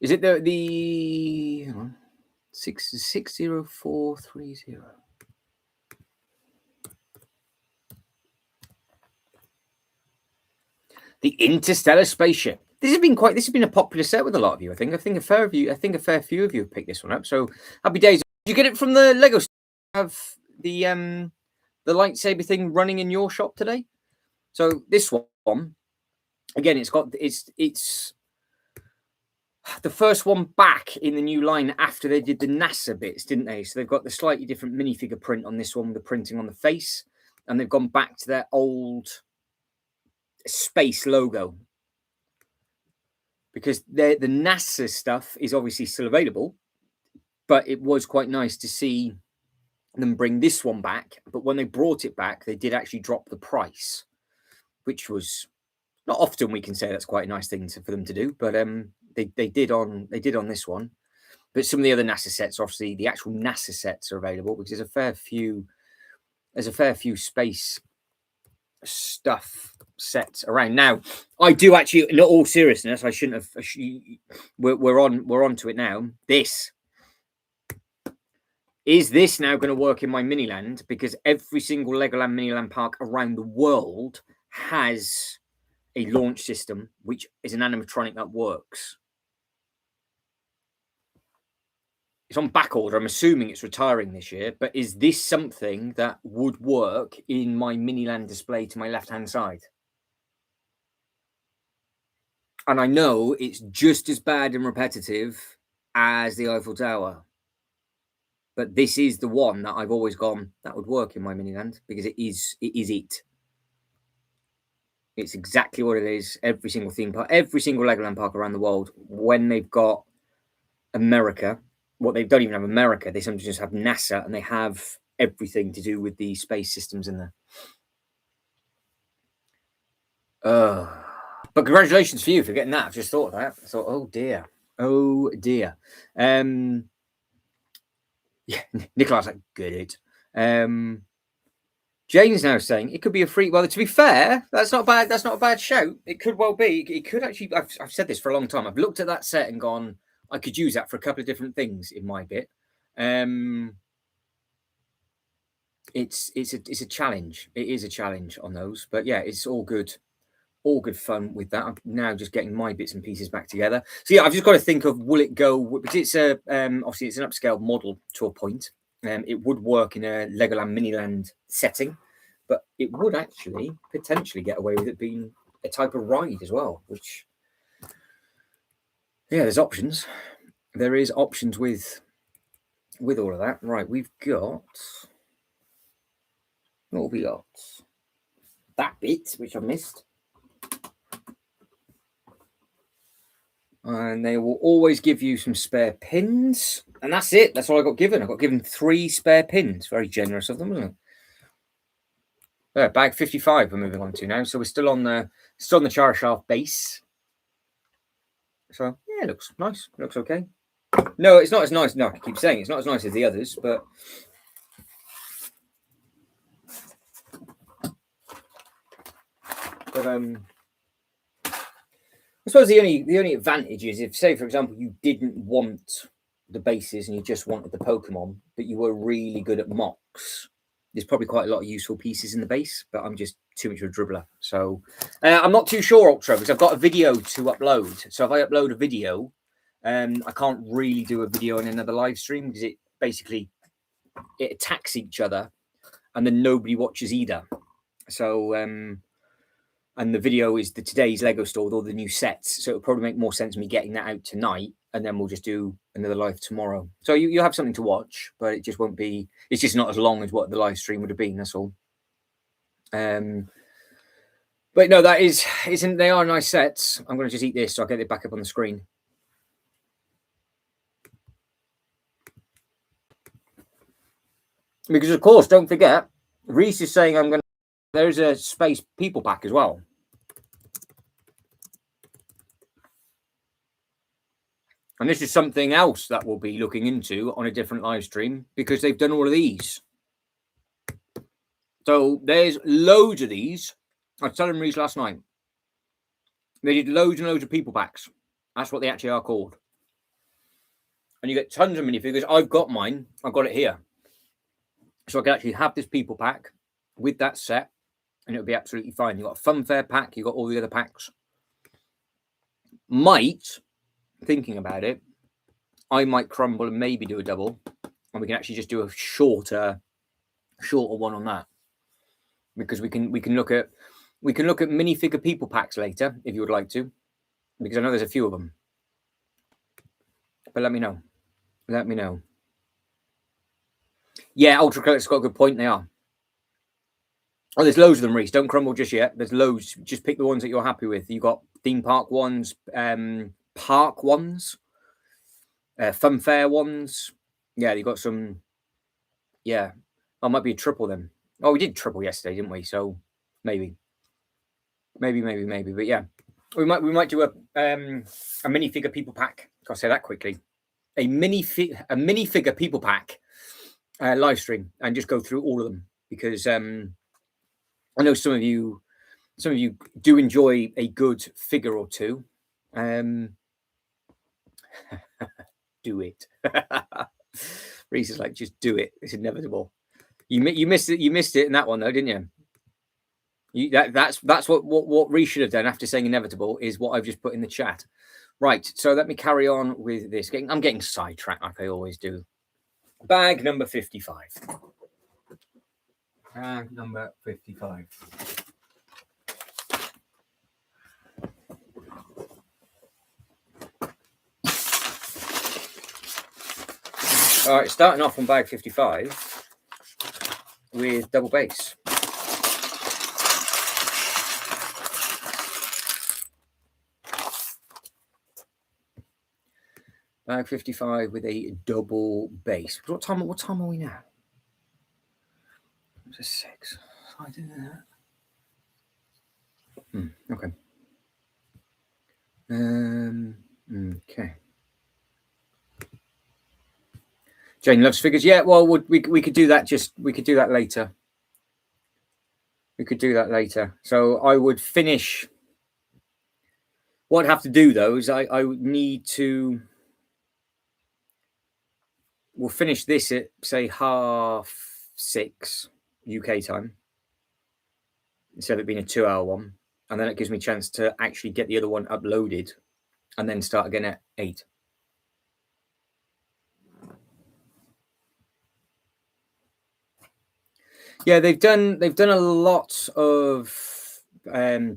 Is it the hang on, 60430? The interstellar spaceship. This has been a popular set with a lot of you. I think a fair few of you have picked this one up. So happy days. Did you get it from the Lego store? Have the lightsaber thing running in your shop today? So this one, again, it's the first one back in the new line after they did the NASA bits, didn't they? So they've got the slightly different minifigure print on this one with the printing on the face, and they've gone back to their old space logo. Because the NASA stuff is obviously still available, but it was quite nice to see them bring this one back. But when they brought it back, they did actually drop the price, which was not often we can say that's quite a nice thing for them to do. But they did on this one. But some of the other NASA sets, obviously, the actual NASA sets are available because there's a fair few space stuff sets around now. I do actually, in all seriousness, I shouldn't have. We're on to it now. This now going to work in my Miniland because every single Legoland Miniland park around the world has a launch system which is an animatronic that works. It's on back order. I'm assuming it's retiring this year, but is this something that would work in my Miniland display to my left-hand side? And I know it's just as bad and repetitive as the Eiffel Tower. But this is the one that I've always gone, that would work in my Miniland because it is it. It's exactly what it is. Every single theme park, every single Legoland park around the world, when they've got America, they don't even have America. They sometimes just have NASA, and they have everything to do with the space systems in there. But congratulations for you for getting that. I've just thought of that. I thought, oh dear. Yeah, Nicolas like, get it. Jane's now saying it could be a free. Well, to be fair, that's not bad. That's not a bad shout. It could well be. It could actually. I've said this for a long time. I've looked at that set and gone, I could use that for a couple of different things in my bit. It's a challenge. It is a challenge on those, but yeah, it's all good. all good fun with that. I'm now just getting my bits and pieces back together. So yeah, I've just got to think of, will it go, because it's a obviously it's an upscale model to a point. It would work in a Legoland Miniland setting, but it would actually potentially get away with it being a type of ride as well, which, yeah, there's options. There is options with all of that. Right, we've got, what have we got? That bit, which I missed. And they will always give you some spare pins. And that's it. That's all I got given. I got given 3 spare pins. Very generous of them, wasn't it? Bag 55 we're moving on to now. So we're still on the Charizard base. So yeah, it looks nice. It looks okay. No, it's not as nice. No, I keep saying it's not as nice as the others, but I suppose the only advantage is if, say, for example, you didn't want the bases and you just wanted the Pokemon, but you were really good at mocks. There's probably quite a lot of useful pieces in the base, but I'm just too much of a dribbler. So I'm not too sure, Ultra, because I've got a video to upload. So if I upload a video, I can't really do a video in another live stream because it basically it attacks each other, and then nobody watches either. So and the video is today's Lego store with all the new sets. So it'll probably make more sense me getting that out tonight, and then we'll just do another live tomorrow. So you'll have something to watch, but it just won't be, it's just not as long as what the live stream would have been, that's all. But no, they are nice sets. I'm going to just eat this so I'll get it back up on the screen. Because, of course, don't forget, Reese is saying there's a space people pack as well. And this is something else that we'll be looking into on a different live stream because they've done all of these. So there's loads of these. I was telling Reese last night. They did loads and loads of people packs. That's what they actually are called. And you get tons of minifigures. I've got mine. I've got it here. So I can actually have this people pack with that set, and it'll be absolutely fine. You've got a funfair pack. You've got all the other packs. Thinking about it, I might crumble and maybe do a double, and we can actually just do a shorter one on that, because we can look at minifigure people packs later if you would like to, because I know there's a few of them. But let me know. Yeah, Ultra Collector's got a good point. They are. Oh, there's loads of them, Reese. Don't crumble just yet. There's loads. Just pick the ones that you're happy with. You've got theme park ones, park ones, funfair ones. Yeah, you got some. Yeah, I might be a triple then. Oh, we did triple yesterday, didn't we? So maybe. But yeah, we might do a minifigure people pack. I'll say that quickly. A minifigure people pack live stream and just go through all of them, because I know some of you do enjoy a good figure or two. Do it. Reese is like, just do it. It's inevitable. You missed it. You missed it in that one though, didn't you? That's what Reese should have done after saying inevitable is what I've just put in the chat. Right. So let me carry on with this. I'm getting sidetracked like I always do. Bag number 55. Bag number 55. All right, starting off on bag 55 with double base. Bag 55 with a double base. What time are we now? It's a 6. I do that. Okay. Okay. Jane loves figures. Yeah, well, we could do that. We could do that later. So I would finish. What I'd have to do though is I would need to. We'll finish this at say 6:30 UK time, instead of it being a 2-hour one. and then it gives me a chance to actually get the other one uploaded, and then start again at 8. Yeah, they've done a lot of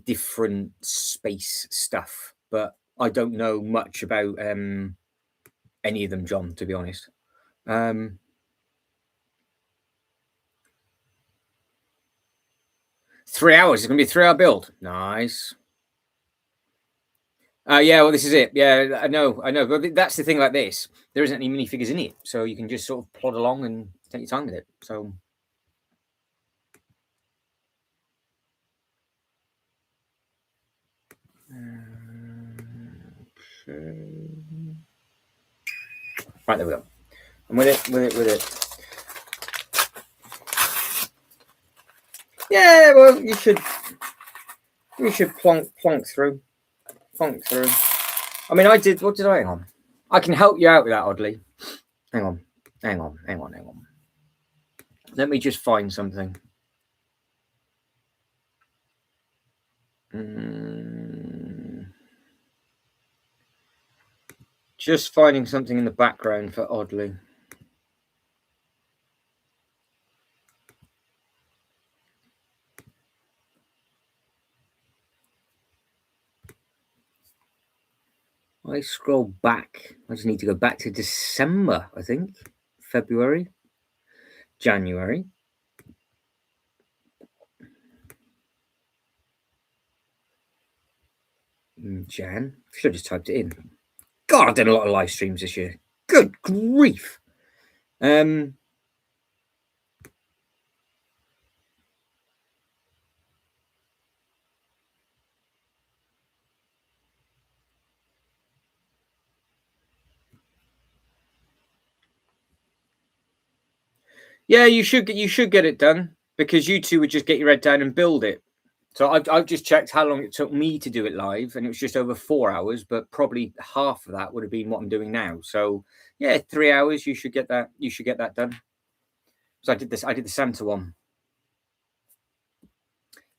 different space stuff, but I don't know much about any of them, John, to be honest. 3 hours. It's going to be a 3-hour build. Nice. Yeah, well, this is it. Yeah, I know. But that's the thing about this. There isn't any minifigures in it, so you can just sort of plod along and take your time with it. So. Right, there we go. And with it. Yeah, well, you should plonk through. I mean, I did. What did I? Hang on. I can help you out with that, oddly. Hang on. Let me just find something. Just finding something in the background for oddly. I scroll back. I just need to go back to December, I think. February. January. Jan. Should have just typed it in. God, I've done a lot of live streams this year. Good grief. Yeah, you should get it done, because you two would just get your head down and build it. So I've just checked how long it took me to do it live, and it was just over 4 hours, but probably half of that would have been what I'm doing now. So yeah, 3 hours. You should get that. You should get that done. So I did the Santa one.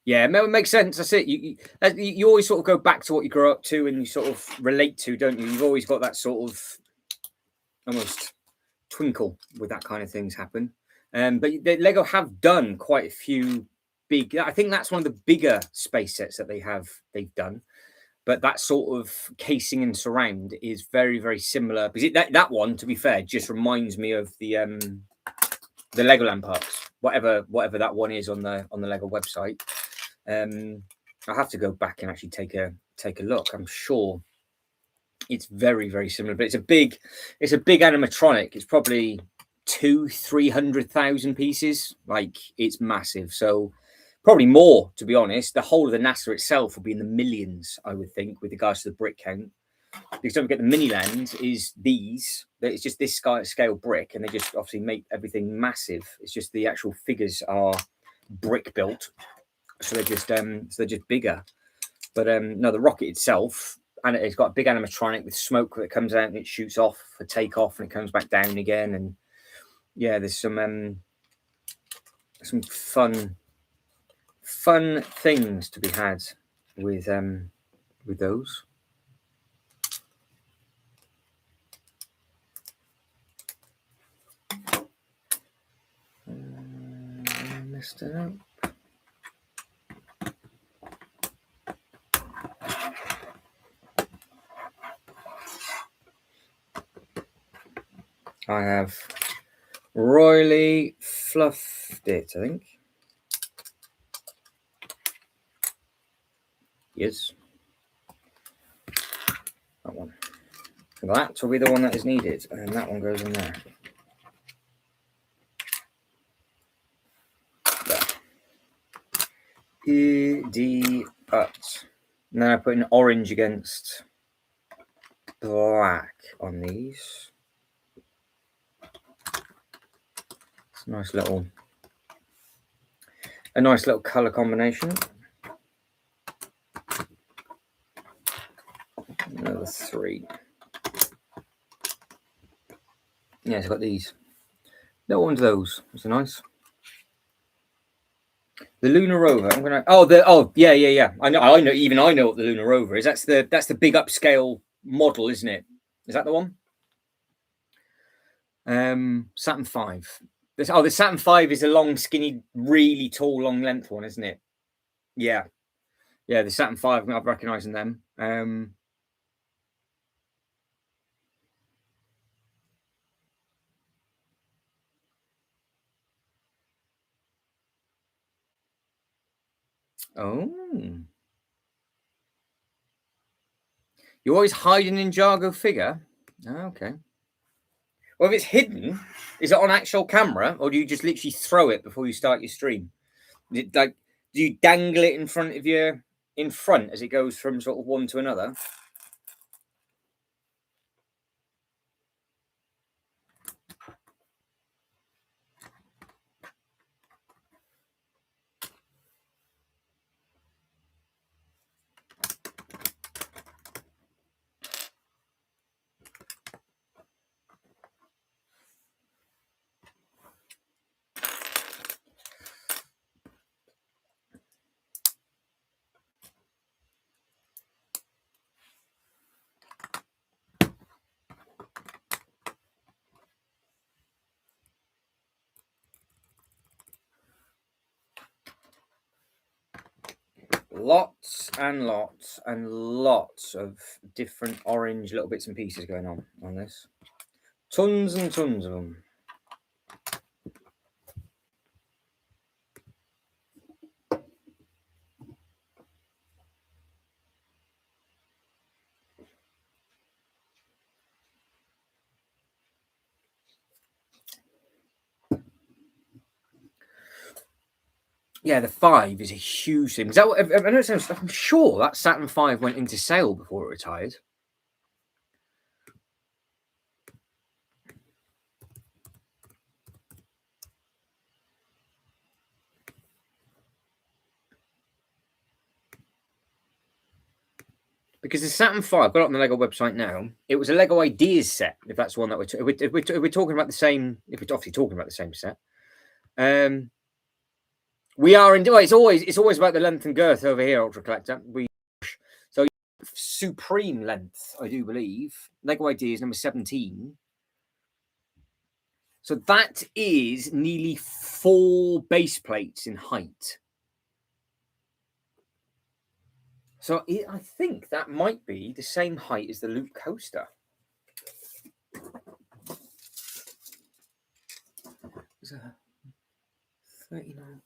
Yeah, it makes sense. That's it. You always sort of go back to what you grew up to and you sort of relate to, don't you? You've always got that sort of almost twinkle with that kind of things happen. But Lego have done quite a few big. I think that's one of the bigger space sets that they've done. But that sort of casing and surround is very, very similar, because that one, to be fair, just reminds me of the Legoland parks, whatever that one is on the Lego website. I'll have to go back and actually take a look. I'm sure it's very, very similar, but it's a big animatronic. It's probably 200,000-300,000 pieces. Like, it's massive. So probably more, to be honest. The whole of the NASA itself will be in the millions, I would think, with regards to the brick count. Because don't forget, the mini land is it's just this scale brick, and they just obviously make everything massive. It's just the actual figures are brick built, so they're just bigger. But no, the rocket itself, and it's got a big animatronic with smoke that comes out and it shoots off for takeoff, and it comes back down again. And yeah, there's some fun things to be had with those. I messed it up. I have royally fluffed it, I think. Yes. That one. That will be the one that is needed, and that one goes in there. Idiot. And then I put an orange against black on these. It's a nice little colour combination. Another 3. Yeah, so I've got these. Little ones, those. Those are nice. The Lunar Rover. I'm gonna. Yeah. I know. Even I know what the Lunar Rover is. That's the big upscale model, isn't it? Is that the one? Saturn V. The Saturn V is a long, skinny, really tall, long length one, isn't it? Yeah. Yeah, the Saturn V. I'm recognising them. Oh. You're always hiding in Ninjago figure? Oh, okay. Well, if it's hidden, is it on actual camera, or do you just literally throw it before you start your stream? Do you dangle it in front of you, in front, as it goes from sort of one to another? Lots and lots and lots of different orange little bits and pieces going on this. Tons and tons of them. Yeah, the 5 is a huge thing. I'm sure that Saturn 5 went into sale before it retired. Because the Saturn 5, got it on the Lego website now, it was a Lego Ideas set, if that's one that we're talking about the same, if we're obviously talking about the same set. We are in. It's always about the length and girth over here, Ultra Collector. So supreme length, I do believe. Lego Ideas number 17. So that is nearly 4 base plates in height. So I think that might be the same height as the Loop Coaster. Is that 39?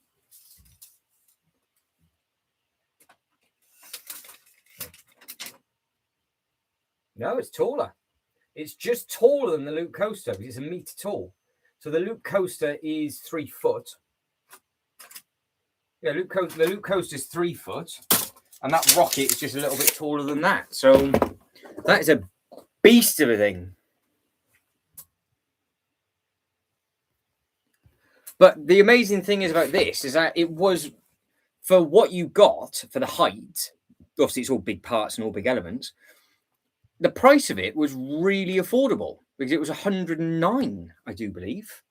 No, it's taller. It's just taller than the Loop Coaster because it's a meter tall. So the Loop Coaster is 3 foot. Yeah, the Loop Coaster is 3 foot, and that rocket is just a little bit taller than that. So that is a beast of a thing. But the amazing thing is about this is that it was, for what you got for the height, obviously it's all big parts and all big elements, the price of it was really affordable because it was 109, I do believe.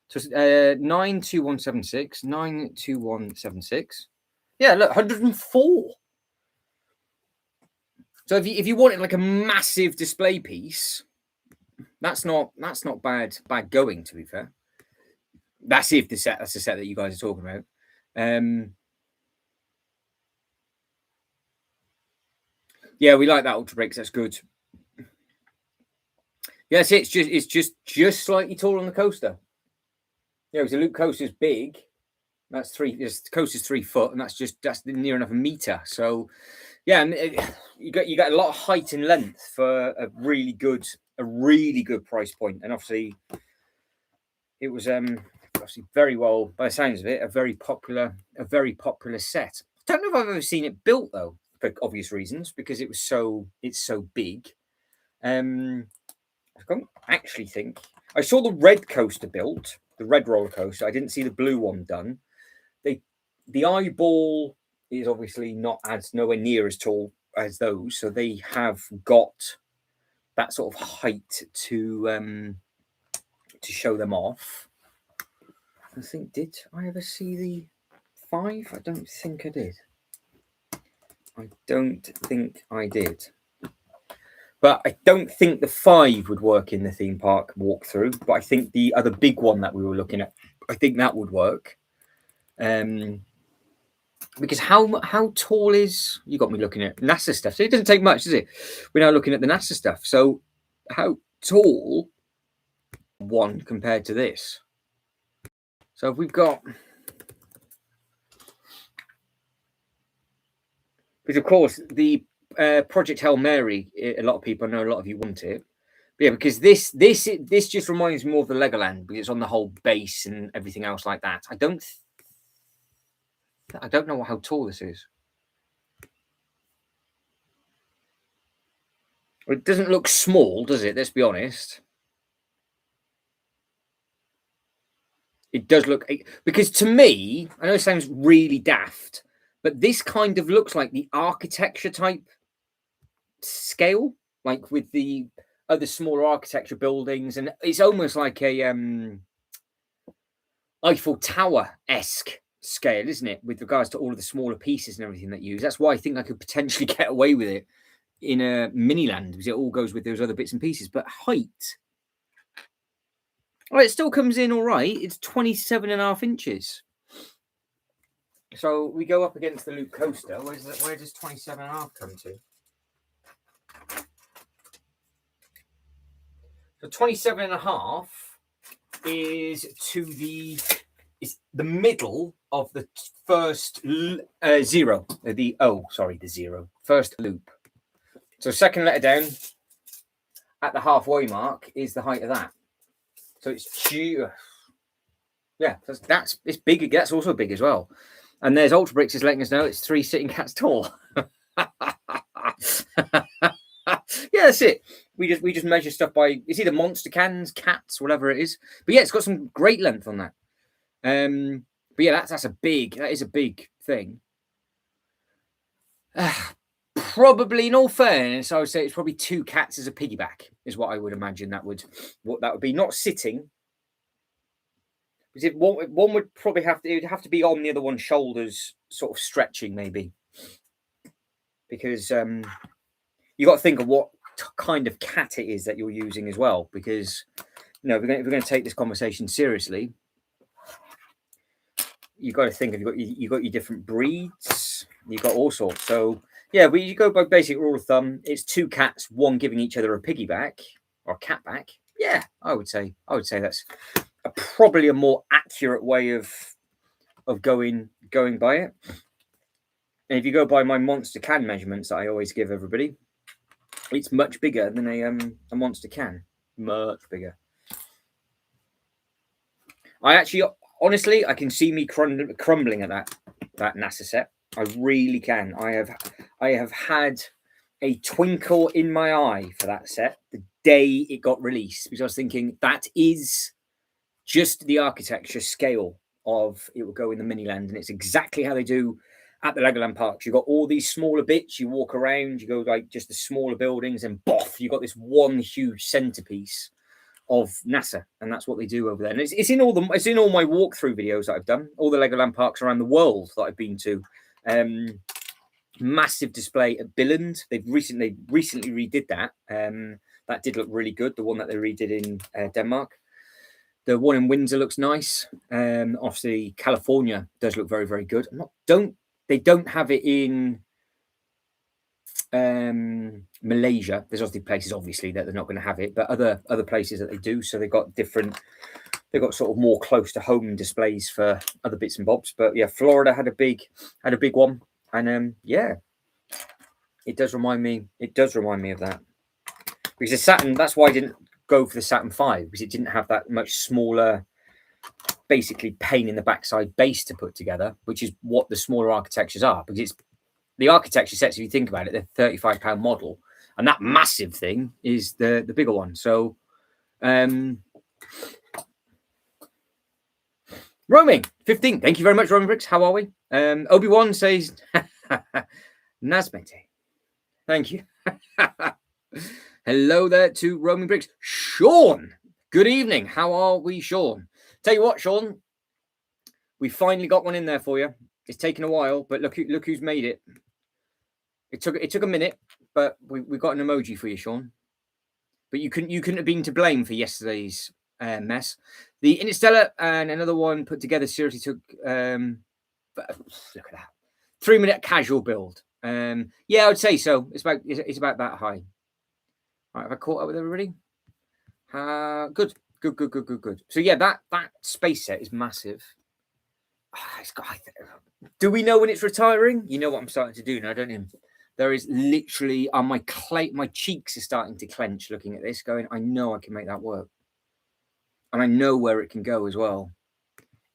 So 92176, 92176. Yeah, look, 104. So if you wanted like a massive display piece, that's not bad going, to be fair. That's the set that you guys are talking about. Yeah, we like that Ultra Bricks. That's good. Yes, it's just slightly taller on the coaster. Yeah, because the Loop Coaster is big. That's the coaster's 3 foot, and that's near enough a meter. So, yeah, and you got a lot of height and length for a really good price point. And obviously, it was obviously very well, by the sounds of it, a very popular set. I don't know if I've ever seen it built though, for obvious reasons, because it's so big. I can't actually think. I saw the red coaster built, the red roller coaster. I didn't see the blue one done. The eyeball is obviously nowhere near as tall as those, so they have got that sort of height to show them off. I think, did I ever see the 5? I don't think I did. I don't think I did. But I don't think the 5 would work in the theme park walkthrough. But I think the other big one that we were looking at, I think that would work. Because how tall is... You got me looking at NASA stuff. So it doesn't take much, does it? We're now looking at the NASA stuff. So how tall one compared to this? So if we've got... Because, of course, the Project Hail Mary, a lot of people, I know a lot of you want it. But yeah, because this just reminds me more of the Legoland, because it's on the whole base and everything else like that. I don't know how tall this is. It doesn't look small, does it? Let's be honest. It does look... Because to me, I know it sounds really daft, but this kind of looks like the architecture type scale, like with the other smaller architecture buildings, and it's almost like a Eiffel Tower-esque scale, isn't it, with regards to all of the smaller pieces and everything that you use. That's why I think I could potentially get away with it in a Miniland, because it all goes with those other bits and pieces. But height, well, it still comes in all right. It's 27.5 inches. So we go up against the Loop Coaster. Where does 27.5 come to? So 27.5 is the middle of the first zero. The zero. First loop. So second letter down at the halfway mark is the height of that. So it's yeah, it's big. That's also big as well. And there's Ultra Bricks is letting us know it's 3 sitting cats tall. Yeah, that's it. We just measure stuff by, it's either monster cans, cats, whatever it is. But yeah, it's got some great length on that. But yeah, that is a big thing. Probably, in all fairness, I would say it's probably 2 cats as a piggyback is what I would imagine what that would be. Not sitting. Because one would probably it would have to be on the other one's shoulders, sort of stretching maybe. Because you got to think of what kind of cat it is that you're using as well. Because if we're going to take this conversation seriously, you've got to think of you've got your different breeds. You've got all sorts. So yeah, you go by basic rule of thumb. It's 2 cats, one giving each other a piggyback or a catback. Yeah, I would say that's probably a more accurate way of going by it. And if you go by my monster can measurements that I always give everybody, it's much bigger than a monster can. Much bigger. Honestly, I can see me crumbling at that NASA set. I really can. I have had a twinkle in my eye for that set the day it got released, because I was thinking that is just the architecture scale of it will go in the Miniland, and it's exactly how they do at the Legoland parks. You've got all these smaller bits, you walk around, you go like just the smaller buildings, and boff, you've got this one huge centerpiece of NASA, and that's what they do over there. And it's in all my walkthrough videos that I've done, all the Legoland parks around the world that I've been to. Massive display at Billund. They've recently redid that. That did look really good. The one that they redid in Denmark. The one in Windsor looks nice. Obviously, California does look very, very good. They don't have it in Malaysia. There's obviously places, obviously, that they're not going to have it, but other places that they do. So they've got sort of more close to home displays for other bits and bobs. But yeah, Florida had a big one, and yeah, it does remind me of that. Because the Saturn, that's why I didn't go for the Saturn V, because it didn't have that much smaller, basically pain in the backside base to put together, which is what the smaller architectures are. Because it's the architecture sets, if you think about it, they're £35 model, and that massive thing is the bigger one. So roaming 15, thank you very much, Roaming Bricks. How are we? Obi-Wan says Nazmete, thank you. Hello there to Roaming Bricks. Sean, good evening. How are we, Sean? Tell you what, Sean, we finally got one in there for you. It's taken a while, but look who's made it. It took a minute, but we got an emoji for you, Sean. But you couldn't have been to blame for yesterday's mess. The Interstellar and another one put together seriously took look at that 3-minute casual build. Yeah, I would say so. It's about that high. Right, have I caught up with everybody? Good. So yeah, that space set is massive. Do we know when it's retiring? You know what I'm starting to do now, don't you? There is literally on my cheeks are starting to clench looking at this, going, I know I can make that work. And I know where it can go as well.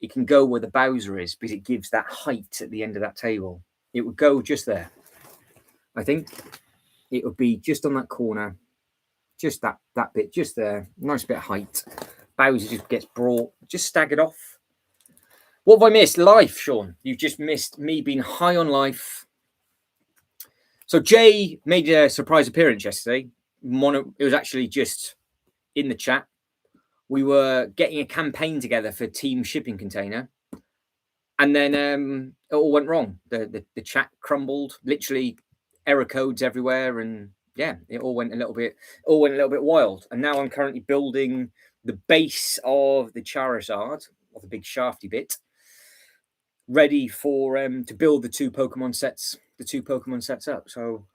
It can go where the Bowser is because it gives that height at the end of that table. It would go just there. I think it would be just on that corner, just that bit, just there. Nice bit of height. Bowser just gets brought, just staggered off. What have I missed? Life, Sean. You've just missed me being high on life. So Jay made a surprise appearance yesterday. It was actually just in the chat. We were getting a campaign together for Team Shipping Container. And then it all went wrong. The chat crumbled, literally error codes everywhere. And yeah, it all went a little bit wild. And now I'm currently building the base of the Charizard, or the big shafty bit, ready for to build the two Pokemon sets up. So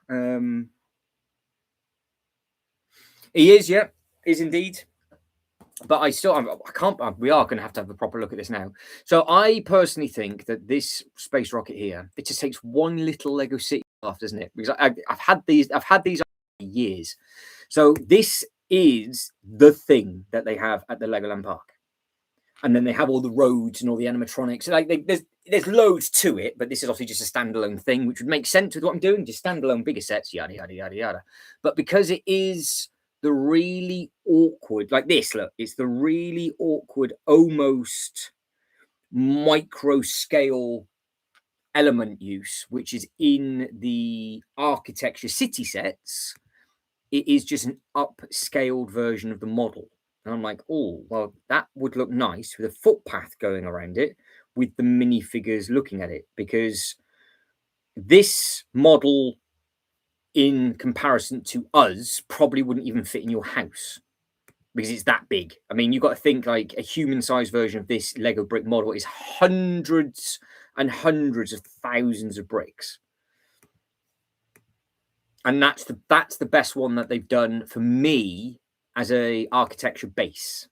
he is, yeah, is indeed. But I can't. We are going to have a proper look at this now. So I personally think that this space rocket here, it just takes one little Lego city off, doesn't it? Because I've had these for years. So this is the thing that they have at the Legoland Park, and then they have all the roads and all the animatronics. Like there's loads to it, but this is obviously just a standalone thing, which would make sense with what I'm doing. Just standalone bigger sets, yada yada yada yada. But because it is the really awkward, like this, look, it's the really awkward, almost micro scale element use, which is in the architecture city sets. It is just an upscaled version of the model. And I'm like, oh, well, that would look nice with a footpath going around it with the minifigures looking at it, because this model, in comparison to us, probably wouldn't even fit in your house because it's that big. I mean, you've got to think like a human-sized version of this Lego brick model is hundreds and hundreds of thousands of bricks. And that's the best one that they've done for me as a architecture base.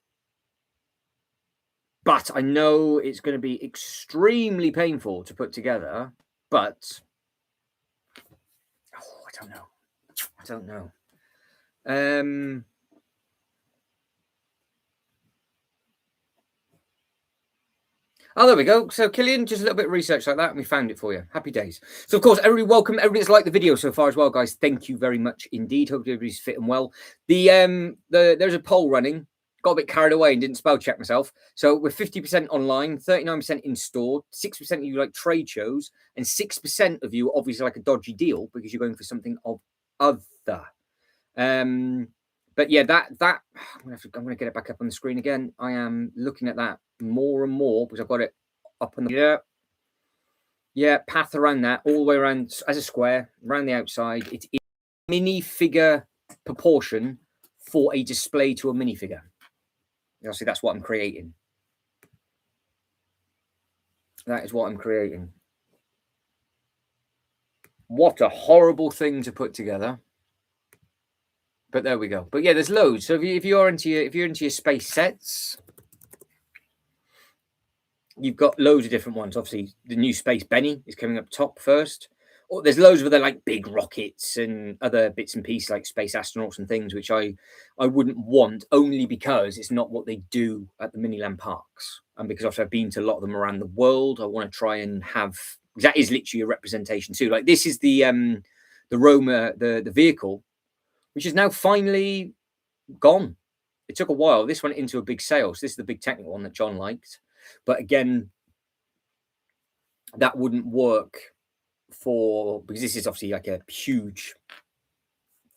But I know it's going to be extremely painful to put together, but I don't know. Oh, there we go. So, Killian, just a little bit of research like that, and we found it for you. Happy days. So, of course, everybody, welcome. Everybody's liked the video so far as well, guys. Thank you very much indeed. Hope everybody's fitting well. There's a poll running. Got a bit carried away and didn't spell check myself. So we're 50% online, 39% in store, 6% of you like trade shows, and 6% of you obviously like a dodgy deal because you're going for something of other. But yeah, I'm gonna get it back up on the screen again. I am looking at that more and more because I've got it up on the path around that, all the way around as a square, around the outside. It's in minifigure proportion for a display to a minifigure. Obviously, that's what I'm creating. That is what I'm creating. What a horrible thing to put together. But there we go. But yeah, there's loads. So if you're into your space sets, you've got loads of different ones. Obviously, the new Space Benny is coming up top first. Or there's loads of other like big rockets and other bits and pieces like space astronauts and things, which I wouldn't want, only because it's not what they do at the Miniland parks. And because obviously I've been to a lot of them around the world, I want to try and have, that is literally a representation too. Like this is the Roma, the vehicle, which is now finally gone. It took a while. This went into a big sale. So this is the big technical one that John liked. But again, that wouldn't work because this is obviously like a huge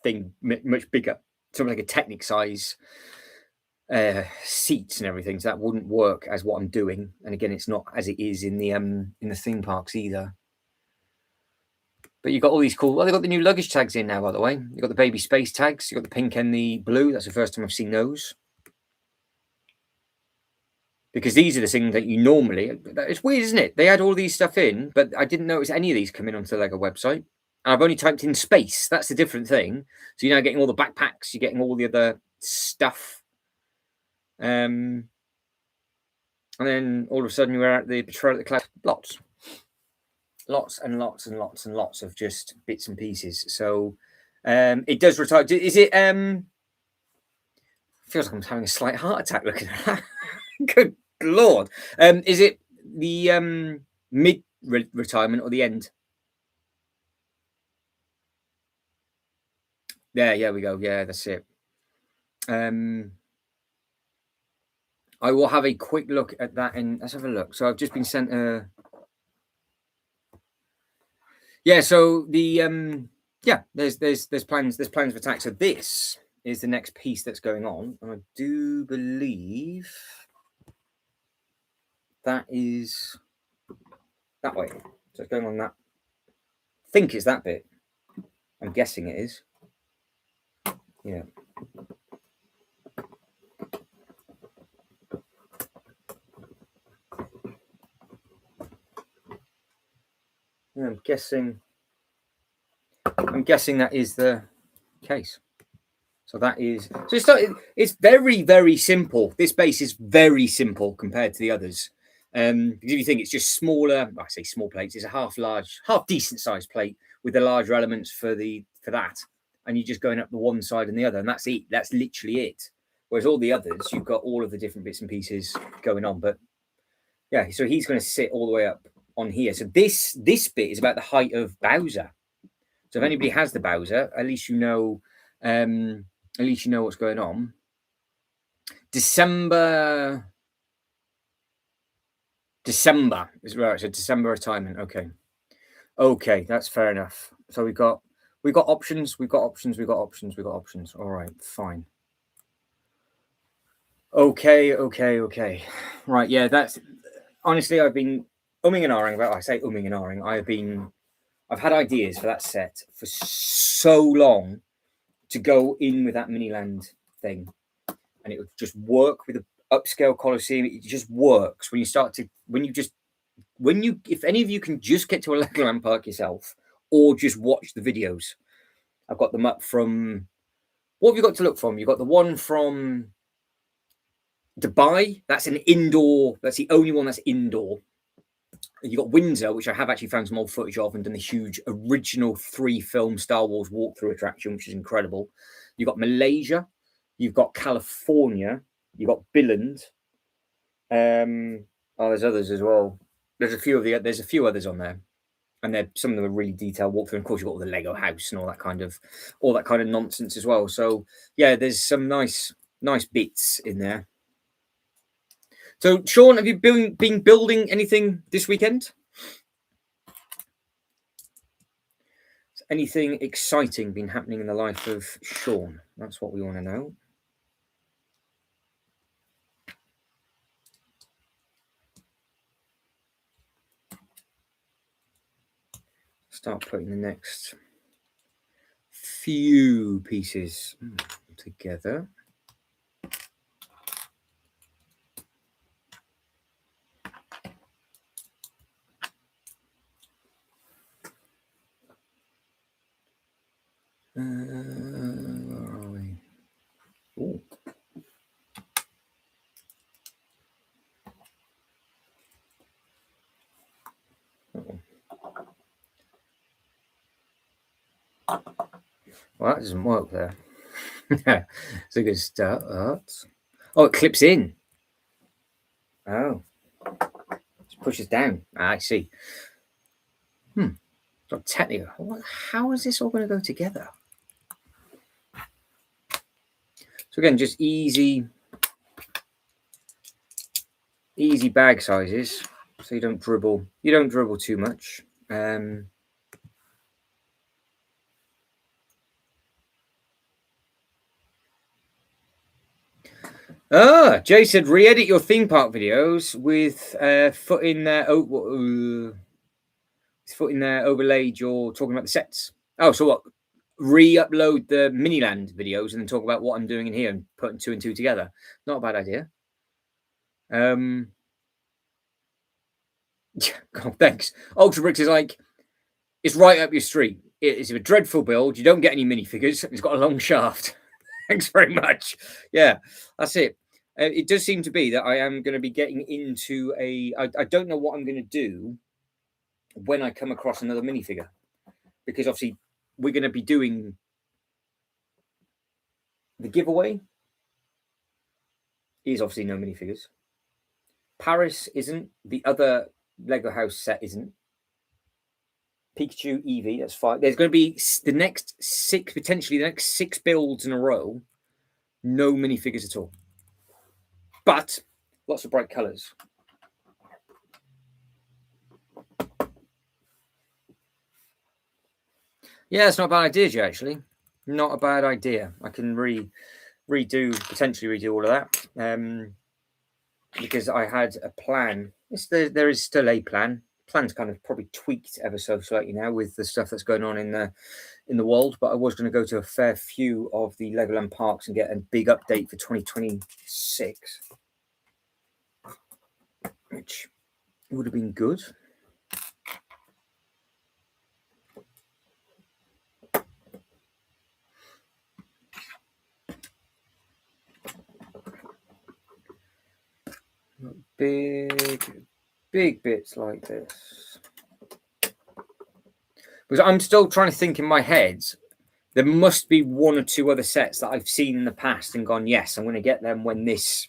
thing, much bigger, something like a Technic size seats and everything, so that wouldn't work as what I'm doing. And again, it's not as it is in the theme parks either. But you've got all these cool. Well, they've got the new luggage tags in now, by the way. You've got the baby space tags. You've got the pink and the blue. That's the first time I've seen those. Because these are the things that you normally. It's weird, isn't it? They had all these stuff in, but I didn't notice any of these coming onto the Lego website. I've only typed in space. That's the different thing. So you're now getting all the backpacks. You're getting all the other stuff. And then all of a sudden you're at the Betrayal at the Cloud. Lots and lots and lots and lots of just bits and pieces. So it does retire. Is it? Feels like I'm having a slight heart attack looking at that. Good Lord. Is it the mid retirement or the end? Yeah, we go. Yeah, that's it. I will have a quick look at that and let's have a look. So I've just been sent a. Yeah, so the there's plans for attack. So this is the next piece that's going on, and I do believe that is that way. So it's going on that. I think it's that bit. I'm guessing it is. Yeah. Yeah, I'm guessing that is the case. So that is it's very, very simple. This base is very simple compared to the others. Because if you think it's just smaller, I say small plates, it's a half decent sized plate with the larger elements for that. And you're just going up the one side and the other, and that's it. That's literally it. Whereas all the others, you've got all of the different bits and pieces going on. But yeah, so he's going to sit all the way up on here. So this bit is about the height of Bowser. So if anybody has the Bowser, at least you know what's going on. December is right. So December retirement. Okay, that's fair enough. So we've got options. We've got options. All right, fine. Okay. Right, yeah. That's honestly, I've been umming and ahhing about. I say umming and ahhing. I've had ideas for that set for so long to go in with that Miniland thing, and it would just work with the upscale Colosseum. It just works when you start to if any of you can just get to a Legoland park yourself or just watch the videos. I've got them up from. What have you got to look from? You've got the one from Dubai. That's an indoor. That's the only one that's indoor. You got Windsor, which I have actually found some old footage of and done the huge original 3-film Star Wars walkthrough attraction, which is incredible. You've got Malaysia, you've got California, you've got Billund. There's others as well. There's a few others on there, and some of them are really detailed walkthrough. And of course, you've got the Lego house and all that kind of nonsense as well. So yeah, there's some nice bits in there. So, Sean, have you been building anything this weekend? Has anything exciting been happening in the life of Sean? That's what we want to know. Start putting the next few pieces together. Where are we? Ooh. Well, that doesn't work there. It's a good start. Oh, it clips in. Oh. It pushes down. I see. So technically, how is this all going to go together? So again, just easy bag sizes, so you don't dribble too much. Jay said, re-edit your theme park videos with foot in there. Foot in there overlaid. You're talking about the sets. Oh, so what? Re-upload the Miniland videos and then talk about what I'm doing in here and putting 2 and 2 together. Not a bad idea. Oh, thanks. Ultra Bricks is like, it's right up your street. It's a dreadful build. You don't get any minifigures. It's got a long shaft. Thanks very much. Yeah, that's it. It does seem to be that I am going to be getting into I don't know what I'm going to do when I come across another minifigure, because obviously we're going to be doing the giveaway. Is obviously no minifigures. Paris isn't. The other Lego house set isn't. Pikachu, Eevee, that's 5. There's going to be the next 6, potentially the next 6 builds in a row. No minifigures at all. But lots of bright colours. Yeah, it's not a bad idea, Jay, actually. Not a bad idea. I can potentially redo all of that. Because I had a plan. There is still a plan. Plan's kind of probably tweaked ever so slightly now with the stuff that's going on in the world. But I was going to go to a fair few of the Legoland parks and get a big update for 2026, which would have been good. Big bits like this. Because I'm still trying to think in my head, there must be 1 or 2 other sets that I've seen in the past and gone, yes, I'm going to get them when this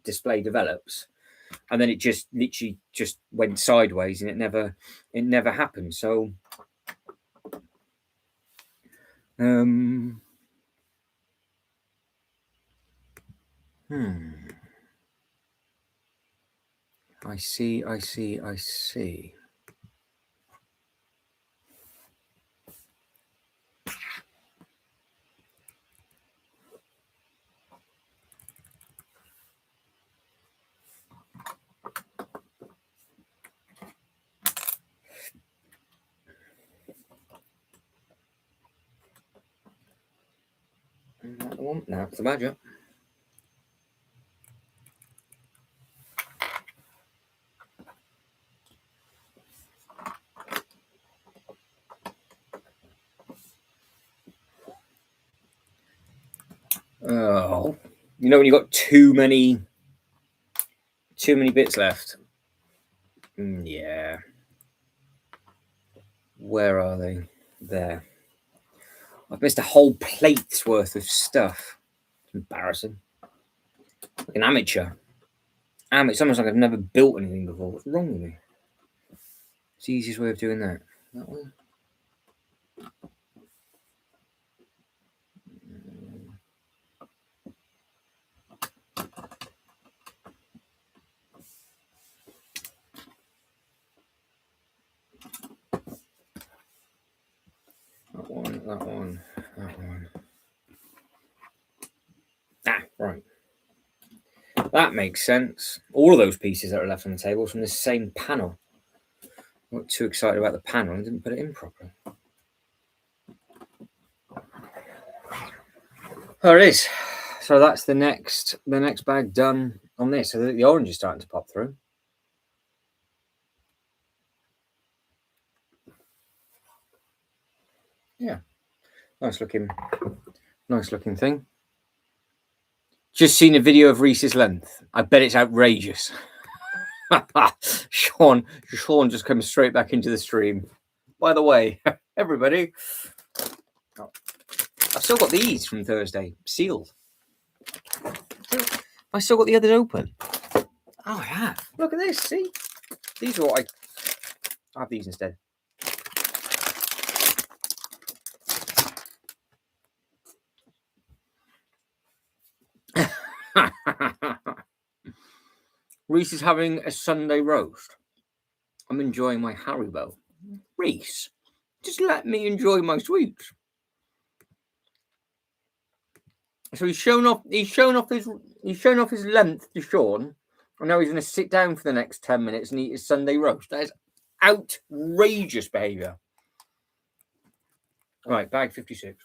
display develops. And then it just literally just went sideways and it never happened. So I see. That one, that's the badger. Oh, when you've got too many bits left. Yeah. Where are they? There. I've missed a whole plate's worth of stuff. It's embarrassing. Like an amateur. It's almost like I've never built anything before. What's wrong with me? It's the easiest way of doing that. That one. That one. Ah, right. That makes sense. All of those pieces that are left on the table from the same panel. I got too excited about the panel and didn't put it in properly. There it is. So that's the next bag done on this. So the orange is starting to pop through. Yeah. Nice looking thing. Just seen a video of Reese's length. I bet it's outrageous. Sean just comes straight back into the stream. By the way, everybody, I've still got these from Thursday, sealed. I still got the others open. Oh, I have. Look at this. See, these are what I have these instead. Reese is having a Sunday roast. I'm enjoying my Haribo. Reese, just let me enjoy my sweets. So he's shown off his He's shown off his length to Sean, and now he's going to sit down for the next 10 minutes and eat his Sunday roast. That is outrageous behaviour. Right, bag 56.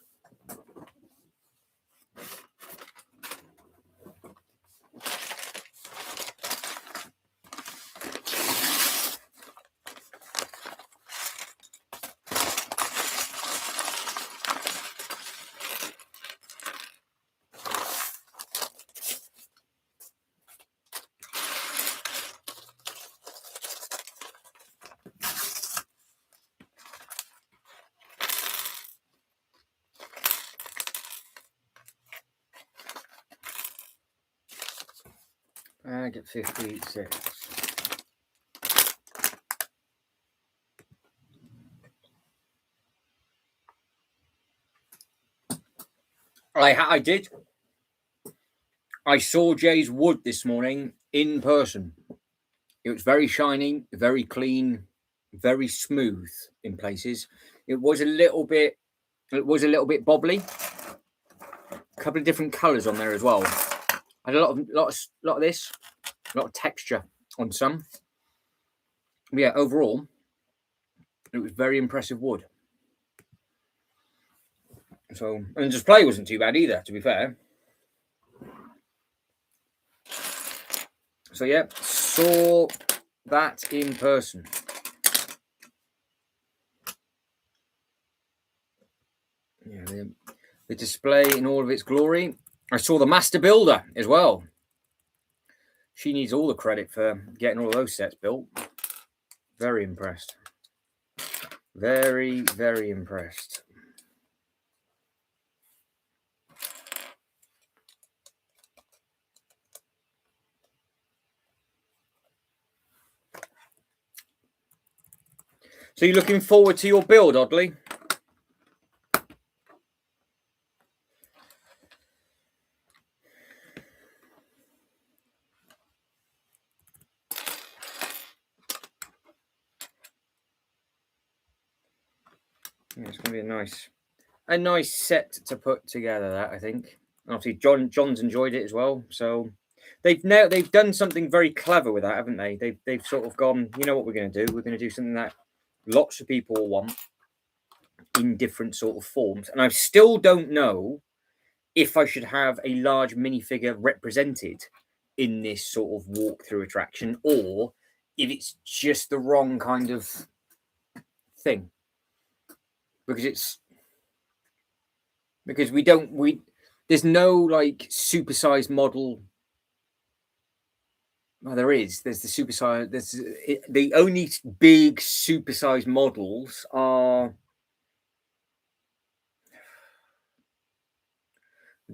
Bag at 56. I did. I saw Jay's wood this morning in person. It was very shiny, very clean, very smooth in places. It was a little bit bobbly. A couple of different colours on there as well. I had a lot of this, a lot of texture on some. But yeah, overall, it was very impressive wood. So, and the display wasn't too bad either, to be fair. So yeah, saw that in person. Yeah, the display in all of its glory. I saw the Master Builder as well. She needs all the credit for getting all of those sets built. Very impressed. Very, very impressed. So you're looking forward to your build, Oddly? Yeah, it's going to be a nice set to put together. That I think. Obviously, John's enjoyed it as well. So they've done something very clever with that, haven't they? They've sort of gone. You know what we're going to do? We're going to do something that lots of people want in different sort of forms, and I still don't know if I should have a large minifigure represented in this sort of walkthrough attraction, or if it's just the wrong kind of thing. Because there's no like supersized model. Well, there's the supersized. The only big supersized models are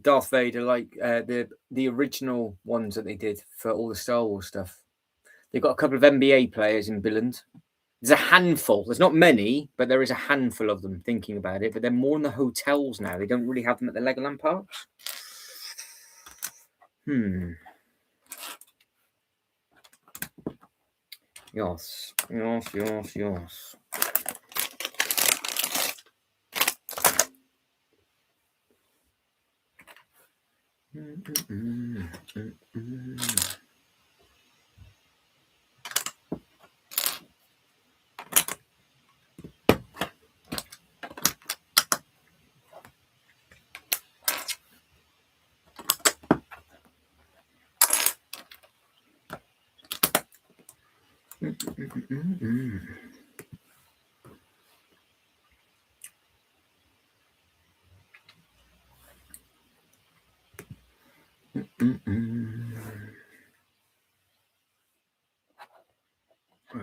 Darth Vader, like the original ones that they did for all the Star Wars stuff. They've got a couple of NBA players in Billund. There's a handful. There's not many, but there is a handful of them, thinking about it. But they're more in the hotels now. They don't really have them at the Legoland parks. Yes. Well,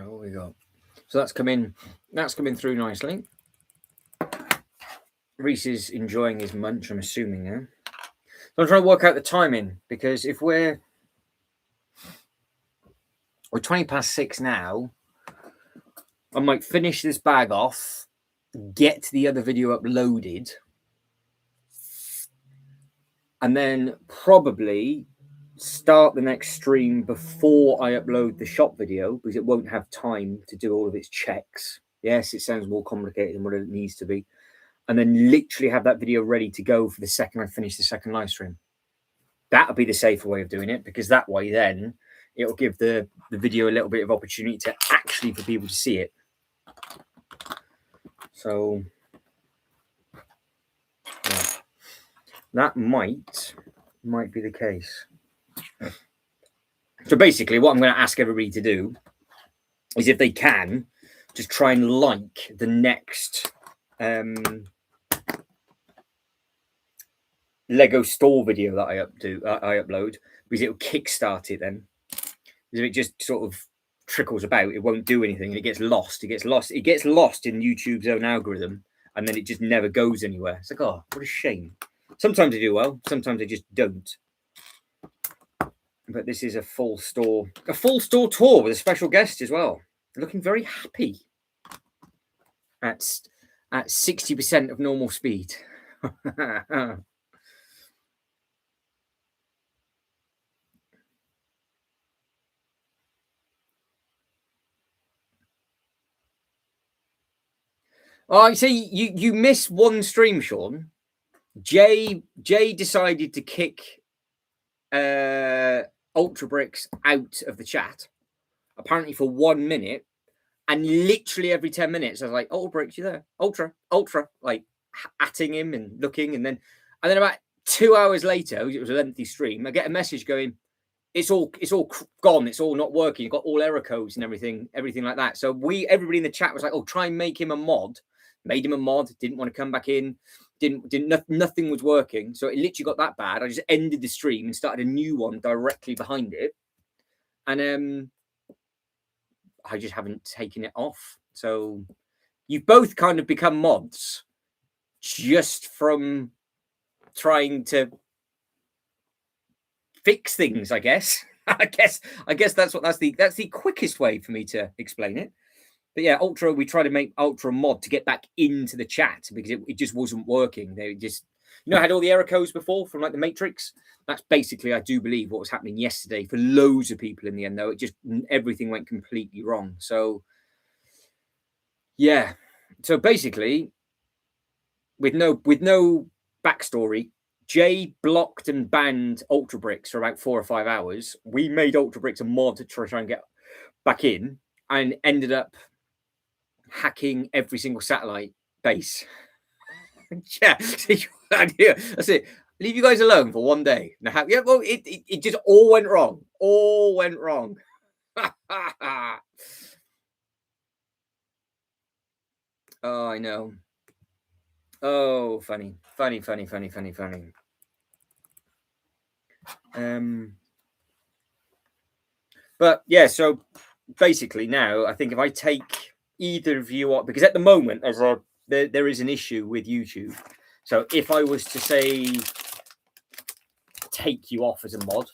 what we got? So that's coming through nicely. Reese is enjoying his munch, I'm assuming now. So I'm trying to work out the timing, because if we're 20 past 6 now, I might finish this bag off, get the other video uploaded, and then probably start the next stream before I upload the shop video, because it won't have time to do all of its checks. Yes, it sounds more complicated than what it needs to be. And then literally have that video ready to go for the second I finish the second live stream. That'll be the safer way of doing it, because that way then it'll give the video a little bit of opportunity to actually for people to see it. So yeah, that might be the case. So basically what I'm going to ask everybody to do is, if they can, just try and like the next Lego store video that I upload, because it'll kickstart it then. Because if it just sort of trickles about, it won't do anything, and it gets lost. It gets lost in YouTube's own algorithm, and then it just never goes anywhere. It's like, oh, what a shame. Sometimes they do well, sometimes they just don't. But this is a full store tour with a special guest as well. Looking very happy at 60% of normal speed. Oh, you see, you missed one stream, Sean. Jay decided to kick Ultra Bricks out of the chat, apparently for 1 minute, and literally every 10 minutes I was like, Ultra Bricks, you there? Ultra, like atting him and looking, and then about 2 hours later, it was a lengthy stream, I get a message going, it's all gone, it's all not working, you've got all error codes and everything like that. So everybody in the chat was like, oh, try and make him a mod. Made him a mod, didn't want to come back in, nothing was working. So it literally got that bad. I just ended the stream and started a new one directly behind it. And I just haven't taken it off. So you've both kind of become mods just from trying to fix things, I guess. I guess that's the quickest way for me to explain it. But yeah, Ultra, we tried to make Ultra mod to get back into the chat because it just wasn't working. They just, had all the error codes before from like the Matrix. That's basically, I do believe, what was happening yesterday for loads of people in the end, though. It just, everything went completely wrong. So yeah. So basically, with no backstory, Jay blocked and banned Ultra Bricks for about 4 or 5 hours. We made Ultra Bricks a mod to try and get back in, and ended up hacking every single satellite base. Yeah, that's it. Leave you guys alone for 1 day. Now, yeah, well, it just all went wrong. All went wrong. Oh, I know. Oh, funny. But yeah, so basically now I think if I take either of you up, because at the moment there is an issue with YouTube. So if I was to say take you off as a mod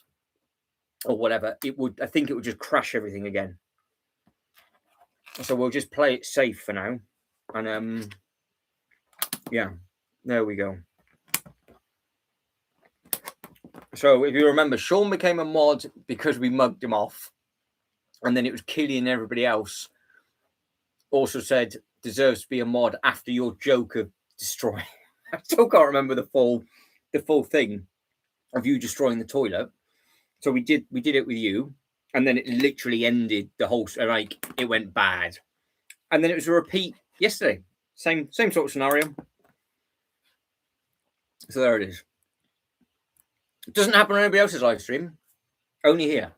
or whatever, I think it would just crash everything again. So we'll just play it safe for now. And yeah, there we go. So if you remember, Sean became a mod because we mugged him off. And then it was Killian and everybody else also said deserves to be a mod after your joke of destroying. I still can't remember the full thing of you destroying the toilet. So we did it with you, and then it literally ended the whole, like, it went bad. And then it was a repeat yesterday. Same sort of scenario. So there it is. It doesn't happen on anybody else's live stream, only here.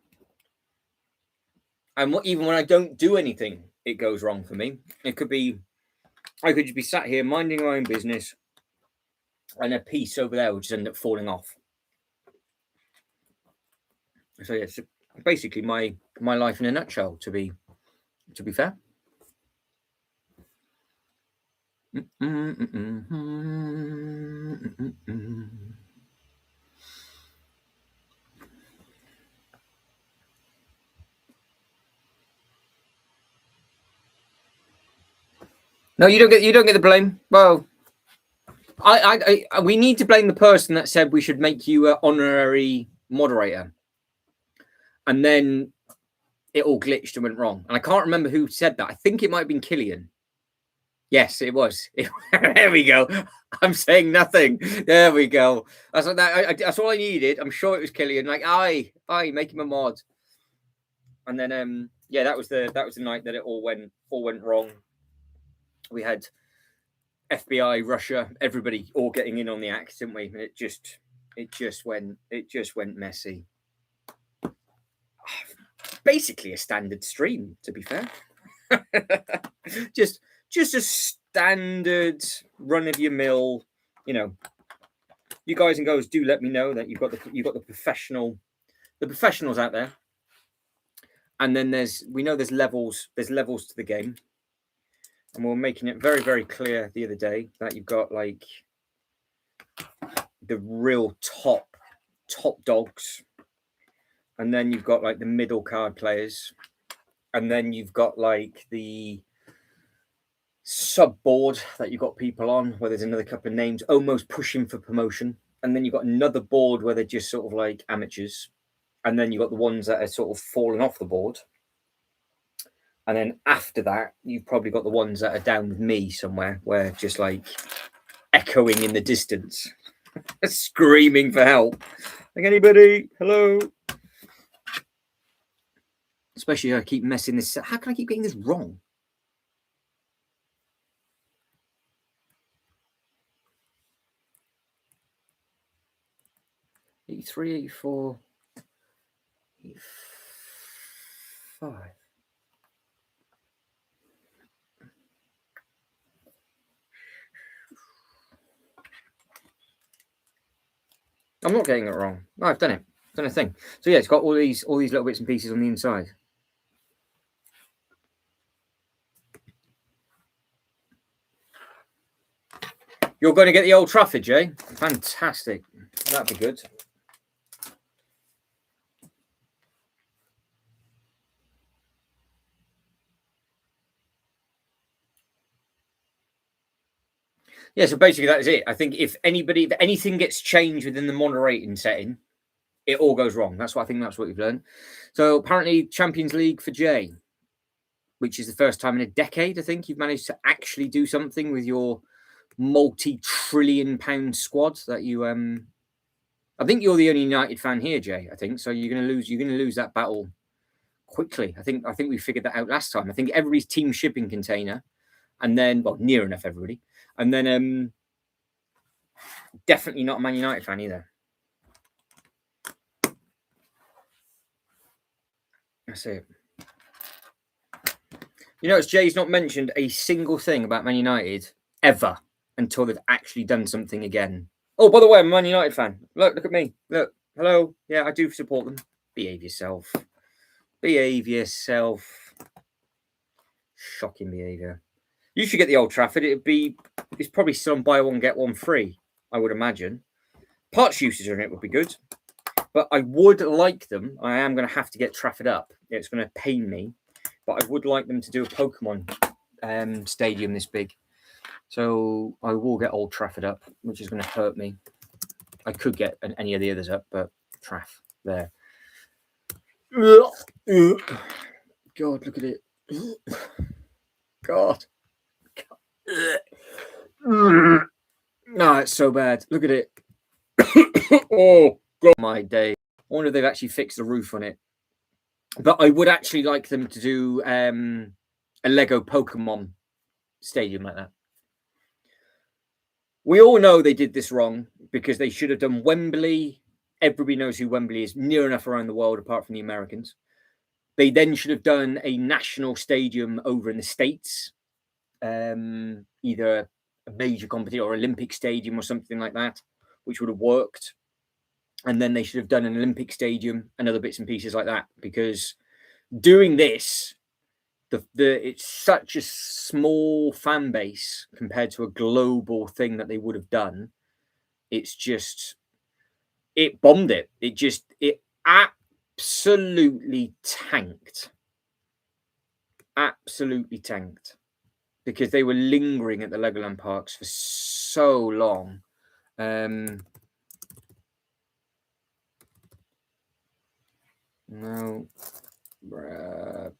And even when I don't do anything, it goes wrong for me. It could be, I could just be sat here minding my own business, and a piece over there would just end up falling off. So yeah, it's basically my life in a nutshell. To be fair. No, you don't get the blame. Well, we need to blame the person that said we should make you an honorary moderator, and then it all glitched and went wrong. And I can't remember who said that. I think it might have been Killian. Yes, it was. There we go. I'm saying nothing. There we go. That's like that. That's all I needed. I'm sure it was Killian. Like, aye, make him a mod. And then, yeah, that was the night that it all went wrong. We had FBI, Russia, everybody all getting in on the act, didn't we? And it just went messy. Basically, a standard stream, to be fair. just a standard run of your mill. You know, you guys and girls do let me know that you've got the professionals out there. And then there's levels to the game. And we're making it very, very clear the other day that you've got like the real top dogs. And then you've got like the middle card players. And then you've got like the sub board that you've got people on where there's another couple of names almost pushing for promotion. And then you've got another board where they're just sort of like amateurs. And then you've got the ones that are sort of fallen off the board. And then after that, you've probably got the ones that are down with me somewhere, where just like echoing in the distance, screaming for help. Like, anybody? Hello? Especially I keep messing this. How can I keep getting this wrong? '83, '84, '85. I'm not getting it wrong. No, I've done it. I've done a thing. So yeah, it's got all these little bits and pieces on the inside. You're going to get the Old Trafford, Jay? Fantastic. That'd be good. Yeah, so basically that is it. I think if anything gets changed within the moderating setting, it all goes wrong. That's what we've learned. So apparently Champions League for Jay, which is the first time in a decade, I think, you've managed to actually do something with your multi-trillion-pound squad that you I think you're the only United fan here, Jay, I think. So you're gonna lose that battle quickly. I think we figured that out last time. I think everybody's team shipping container, and then near enough everybody. And then definitely not a Man United fan either. That's it. You know, Jay's not mentioned a single thing about Man United ever until they've actually done something again. Oh, by the way, I'm a Man United fan. Look at me. Look, hello. Yeah, I do support them. Behave yourself. Behave yourself. Shocking behaviour. You should get the Old Trafford. It's probably still on buy one, get one free, I would imagine. Parts usage on it would be good. But I would like them. I am going to have to get Trafford up. It's going to pain me. But I would like them to do a Pokemon stadium this big. So I will get Old Trafford up, which is going to hurt me. I could get any of the others up, but Traff there. God, look at it. God. No, it's so bad. Look at it. Oh, God, my day. I wonder if they've actually fixed the roof on it. But I would actually like them to do a Lego Pokemon stadium like that. We all know they did this wrong because they should have done Wembley. Everybody knows who Wembley is, near enough around the world, apart from the Americans. They then should have done a national stadium over in the States, either a major competition or Olympic stadium or something like that, which would have worked. And then they should have done an Olympic stadium and other bits and pieces like that, because doing this, it's such a small fan base compared to a global thing that they would have done. It's just, it bombed it. It absolutely tanked. Absolutely tanked. Because they were lingering at the Legoland parks for so long. No.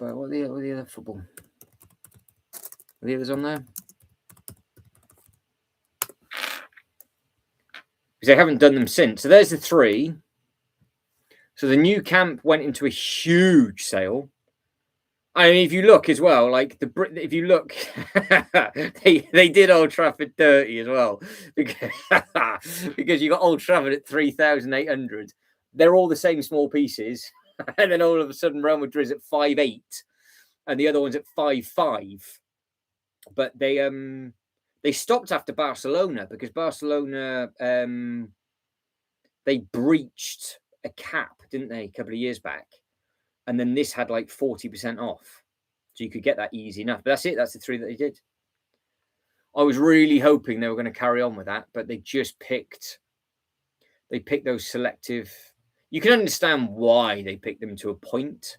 But what are the other football? Are the others on there? they haven't done them since. So there's the 3. So the new camp went into a huge sale. I mean, if you look as well, like if you look, they did Old Trafford dirty as well, because you got Old Trafford at 3,800. They're all the same small pieces, and then all of a sudden Real Madrid's at 5.8, and the other one's at 5.5. But they stopped after Barcelona because Barcelona they breached a cap, didn't they, a couple of years back? And then this had like 40% off. So you could get that easy enough. But that's it. That's the 3 that they did. I was really hoping they were going to carry on with that, but they just picked those selective. You can understand why they picked them to a point.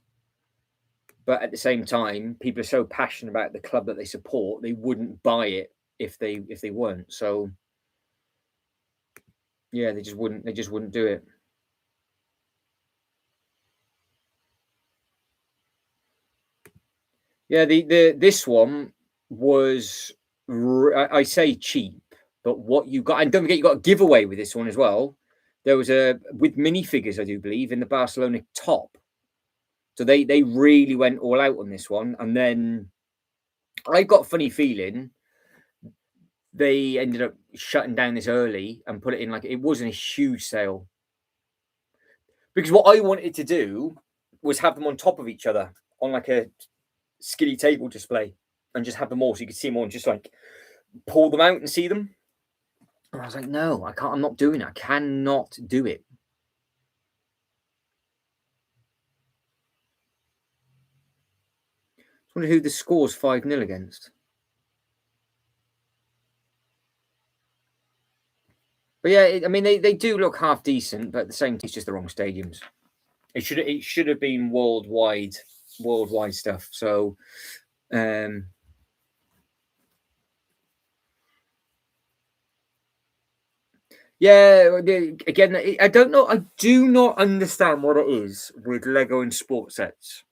But at the same time, people are so passionate about the club that they support, they wouldn't buy it if they weren't. So yeah, they just wouldn't do it. Yeah, this one was, I say cheap, but what you got, and don't forget you got a giveaway with this one as well. There was with minifigures, I do believe, in the Barcelona top. So they really went all out on this one. And then I got a funny feeling they ended up shutting down this early and put it in, like, it wasn't a huge sale. Because what I wanted to do was have them on top of each other on like a skinny table display and just have them all so you could see them all and just like pull them out and see them. And I was like, no, I can't. I'm not doing it. I cannot do it. I wonder who the score's 5-0 against. But yeah, I mean, they do look half decent, but at the same time, it's just the wrong stadiums. It should have been worldwide stuff. So, yeah, again, I don't know. I do not understand what it is with Lego and sports sets.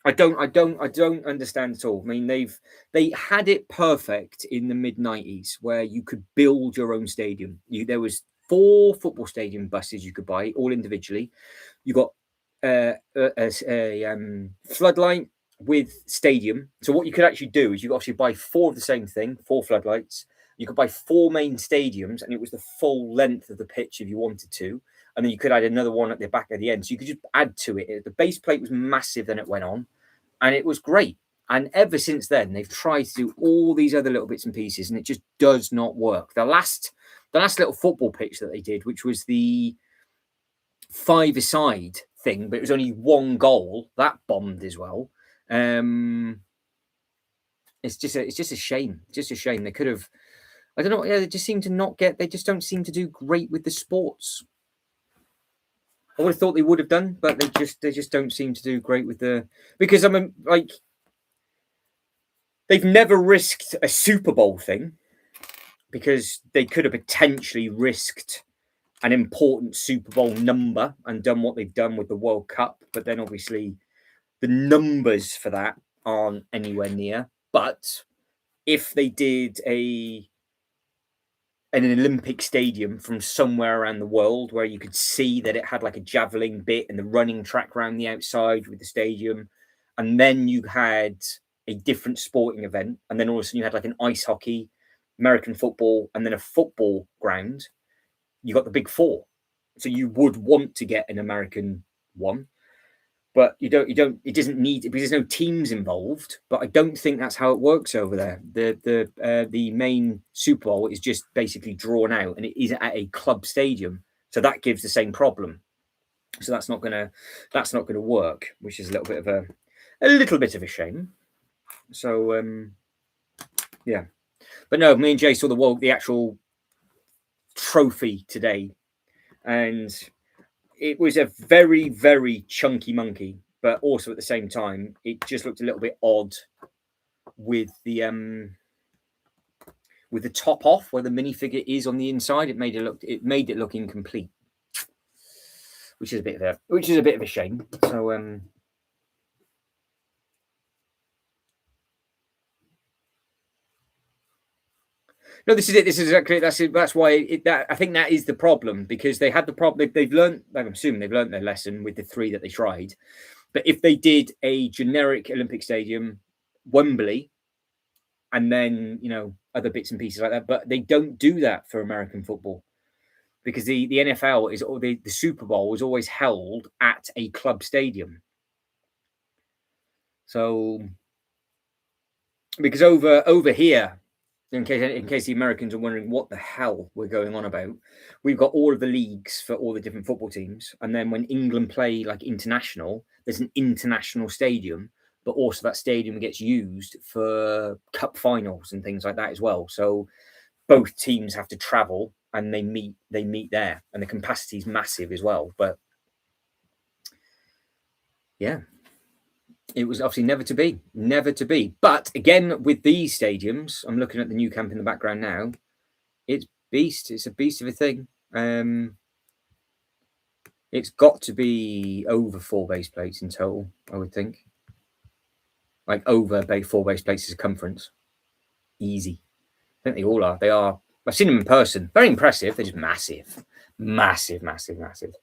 I don't understand at all. I mean, they had it perfect in the mid-90s where you could build your own stadium. There was 4 football stadium buses you could buy all individually. You got a floodlight with stadium. So what you could actually do is you could actually buy 4 of the same thing, 4 floodlights. You could buy 4 main stadiums, and it was the full length of the pitch if you wanted to. And then you could add another one at the back at the end. So you could just add to it. The base plate was massive, then it went on. And it was great. And ever since then, they've tried to do all these other little bits and pieces, and it just does not work. The last little football pitch that they did, which was the 5-a-side thing, but it was only 1 goal, that bombed as well. It's just a shame. Just a shame. They could have. I don't know. Yeah, they just seem to not get. They just don't seem to do great with the sports. I would have thought they would have done, but they just don't seem to do great with the, because I mean, like, they've never risked a Super Bowl thing because they could have potentially risked an important Super Bowl number and done what they've done with the World Cup, but then obviously the numbers for that aren't anywhere near. But if they did an Olympic stadium from somewhere around the world where you could see that it had like a javelin bit and the running track around the outside with the stadium, and then you had a different sporting event, and then all of a sudden you had like an ice hockey, American football, and then a football ground, you got the big 4. So you would want to get an American one, but you don't. It doesn't need, because there's no teams involved. But I don't think that's how it works over there. The main Super Bowl is just basically drawn out, and it is at a club stadium, so that gives the same problem. So that's not gonna work, which is a little bit of a shame. So yeah, but no, me and Jay saw the actual trophy today, and it was a very, very chunky monkey, but also at the same time, it just looked a little bit odd with the top off where the minifigure is on the inside. It made it look incomplete, which is a bit of a shame. So No, this is it. This is exactly that's it. That's why I think that is the problem, because they had the problem. They've learned. I'm assuming they've learned their lesson with the 3 that they tried. But if they did a generic Olympic stadium, Wembley, and then other bits and pieces like that, but they don't do that for American football, because the NFL is, or the Super Bowl was always held at a club stadium. So because over here, in case the Americans are wondering what the hell we're going on about, we've got all of the leagues for all the different football teams, and then when England play like international, there's an international stadium, but also that stadium gets used for cup finals and things like that as well. So both teams have to travel and they meet there, and the capacity is massive as well. But yeah, it was obviously never to be. But again, with these stadiums, I'm looking at the new camp in the background now. It's beast. It's a beast of a thing. It's got to be over 4 base plates in total, I would think. Like over 4 base plates circumference. Easy. I think they all are. They are. I've seen them in person. Very impressive. They're just massive. Massive, massive, massive.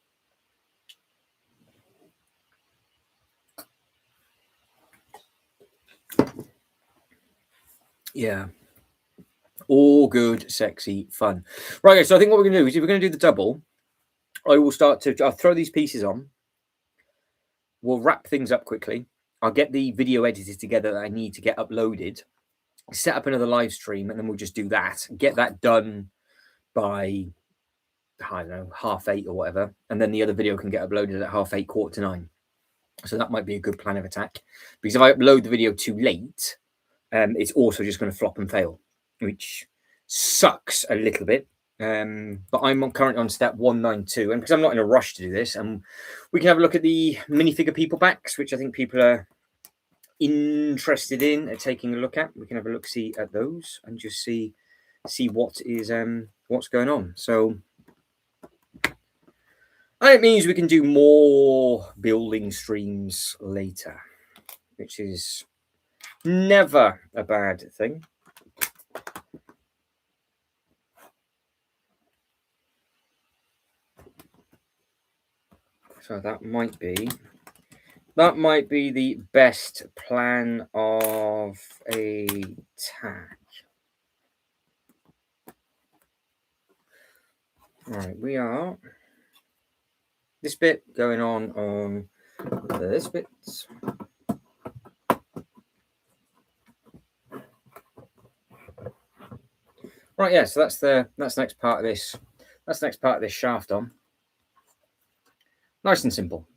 Yeah. All good, sexy, fun. Right, guys, so I think what we're going to do is, if we're going to do the double, I'll throw these pieces on. We'll wrap things up quickly. I'll get the video edited together that I need to get uploaded, set up another live stream, and then we'll just do that. Get that done by, I don't know, 8:30 or whatever. And then the other video can get uploaded at 8:30, 8:45. So that might be a good plan of attack. Because if I upload the video too late, it's also just going to flop and fail, which sucks a little bit. But I'm currently on step 192, and because I'm not in a rush to do this, we can have a look at the minifigure people packs, which I think people are interested in taking a look at. We can have a look see at those and just see what is what's going on. So, and it means we can do more building streams later, which is never a bad thing. So that might be the best plan of attack. All right, we are this bit going on this bit. Right, yeah. So that's the next part of this. That's the next part of this shaft on. Nice and simple.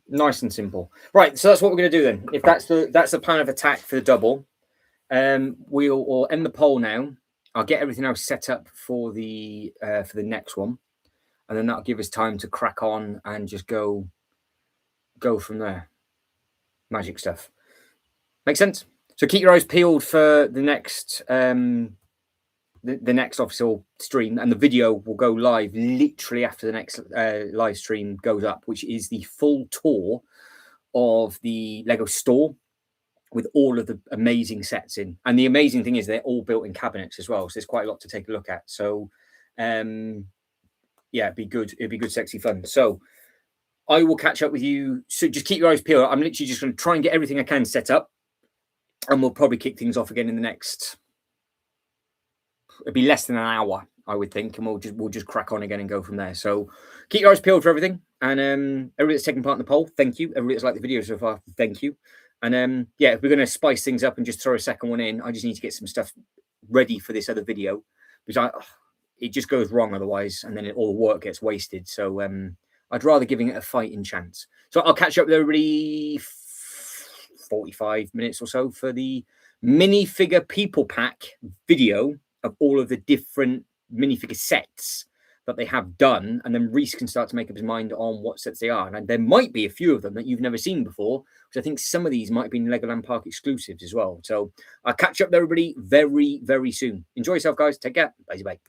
Right, so that's what we're going to do then. If that's the plan of attack for the double, we'll end the poll now. I'll get everything else set up for the next one, and then that'll give us time to crack on and just go from there. Magic stuff. Makes sense? So keep your eyes peeled for the next the next official stream, and the video will go live literally after the next live stream goes up, which is the full tour of the Lego store with all of the amazing sets in. And the amazing thing is they're all built in cabinets as well, so there's quite a lot to take a look at. So yeah, it'd be good, sexy fun. So I will catch up with you. So just keep your eyes peeled. I'm literally just going to try and get everything I can set up, and we'll probably kick things off again in the next, it'd be less than an hour, I would think, and we'll just crack on again and go from there. So keep your eyes peeled for everything, and everybody that's taking part in the poll, thank you. Everybody that's liked the video so far, thank you. And yeah, if we're going to spice things up and just throw a second one in, I just need to get some stuff ready for this other video, because it just goes wrong otherwise, and then all the work gets wasted. So I'd rather giving it a fighting chance. So I'll catch up with everybody 45 minutes or so for the minifigure people pack video of all of the different minifigure sets that they have done, and then Reese can start to make up his mind on what sets they are. And there might be a few of them that you've never seen before, because I think some of these might have been Legoland Park exclusives as well. So I'll catch up with everybody very, very soon. Enjoy yourself, guys. Take care. Bye-bye.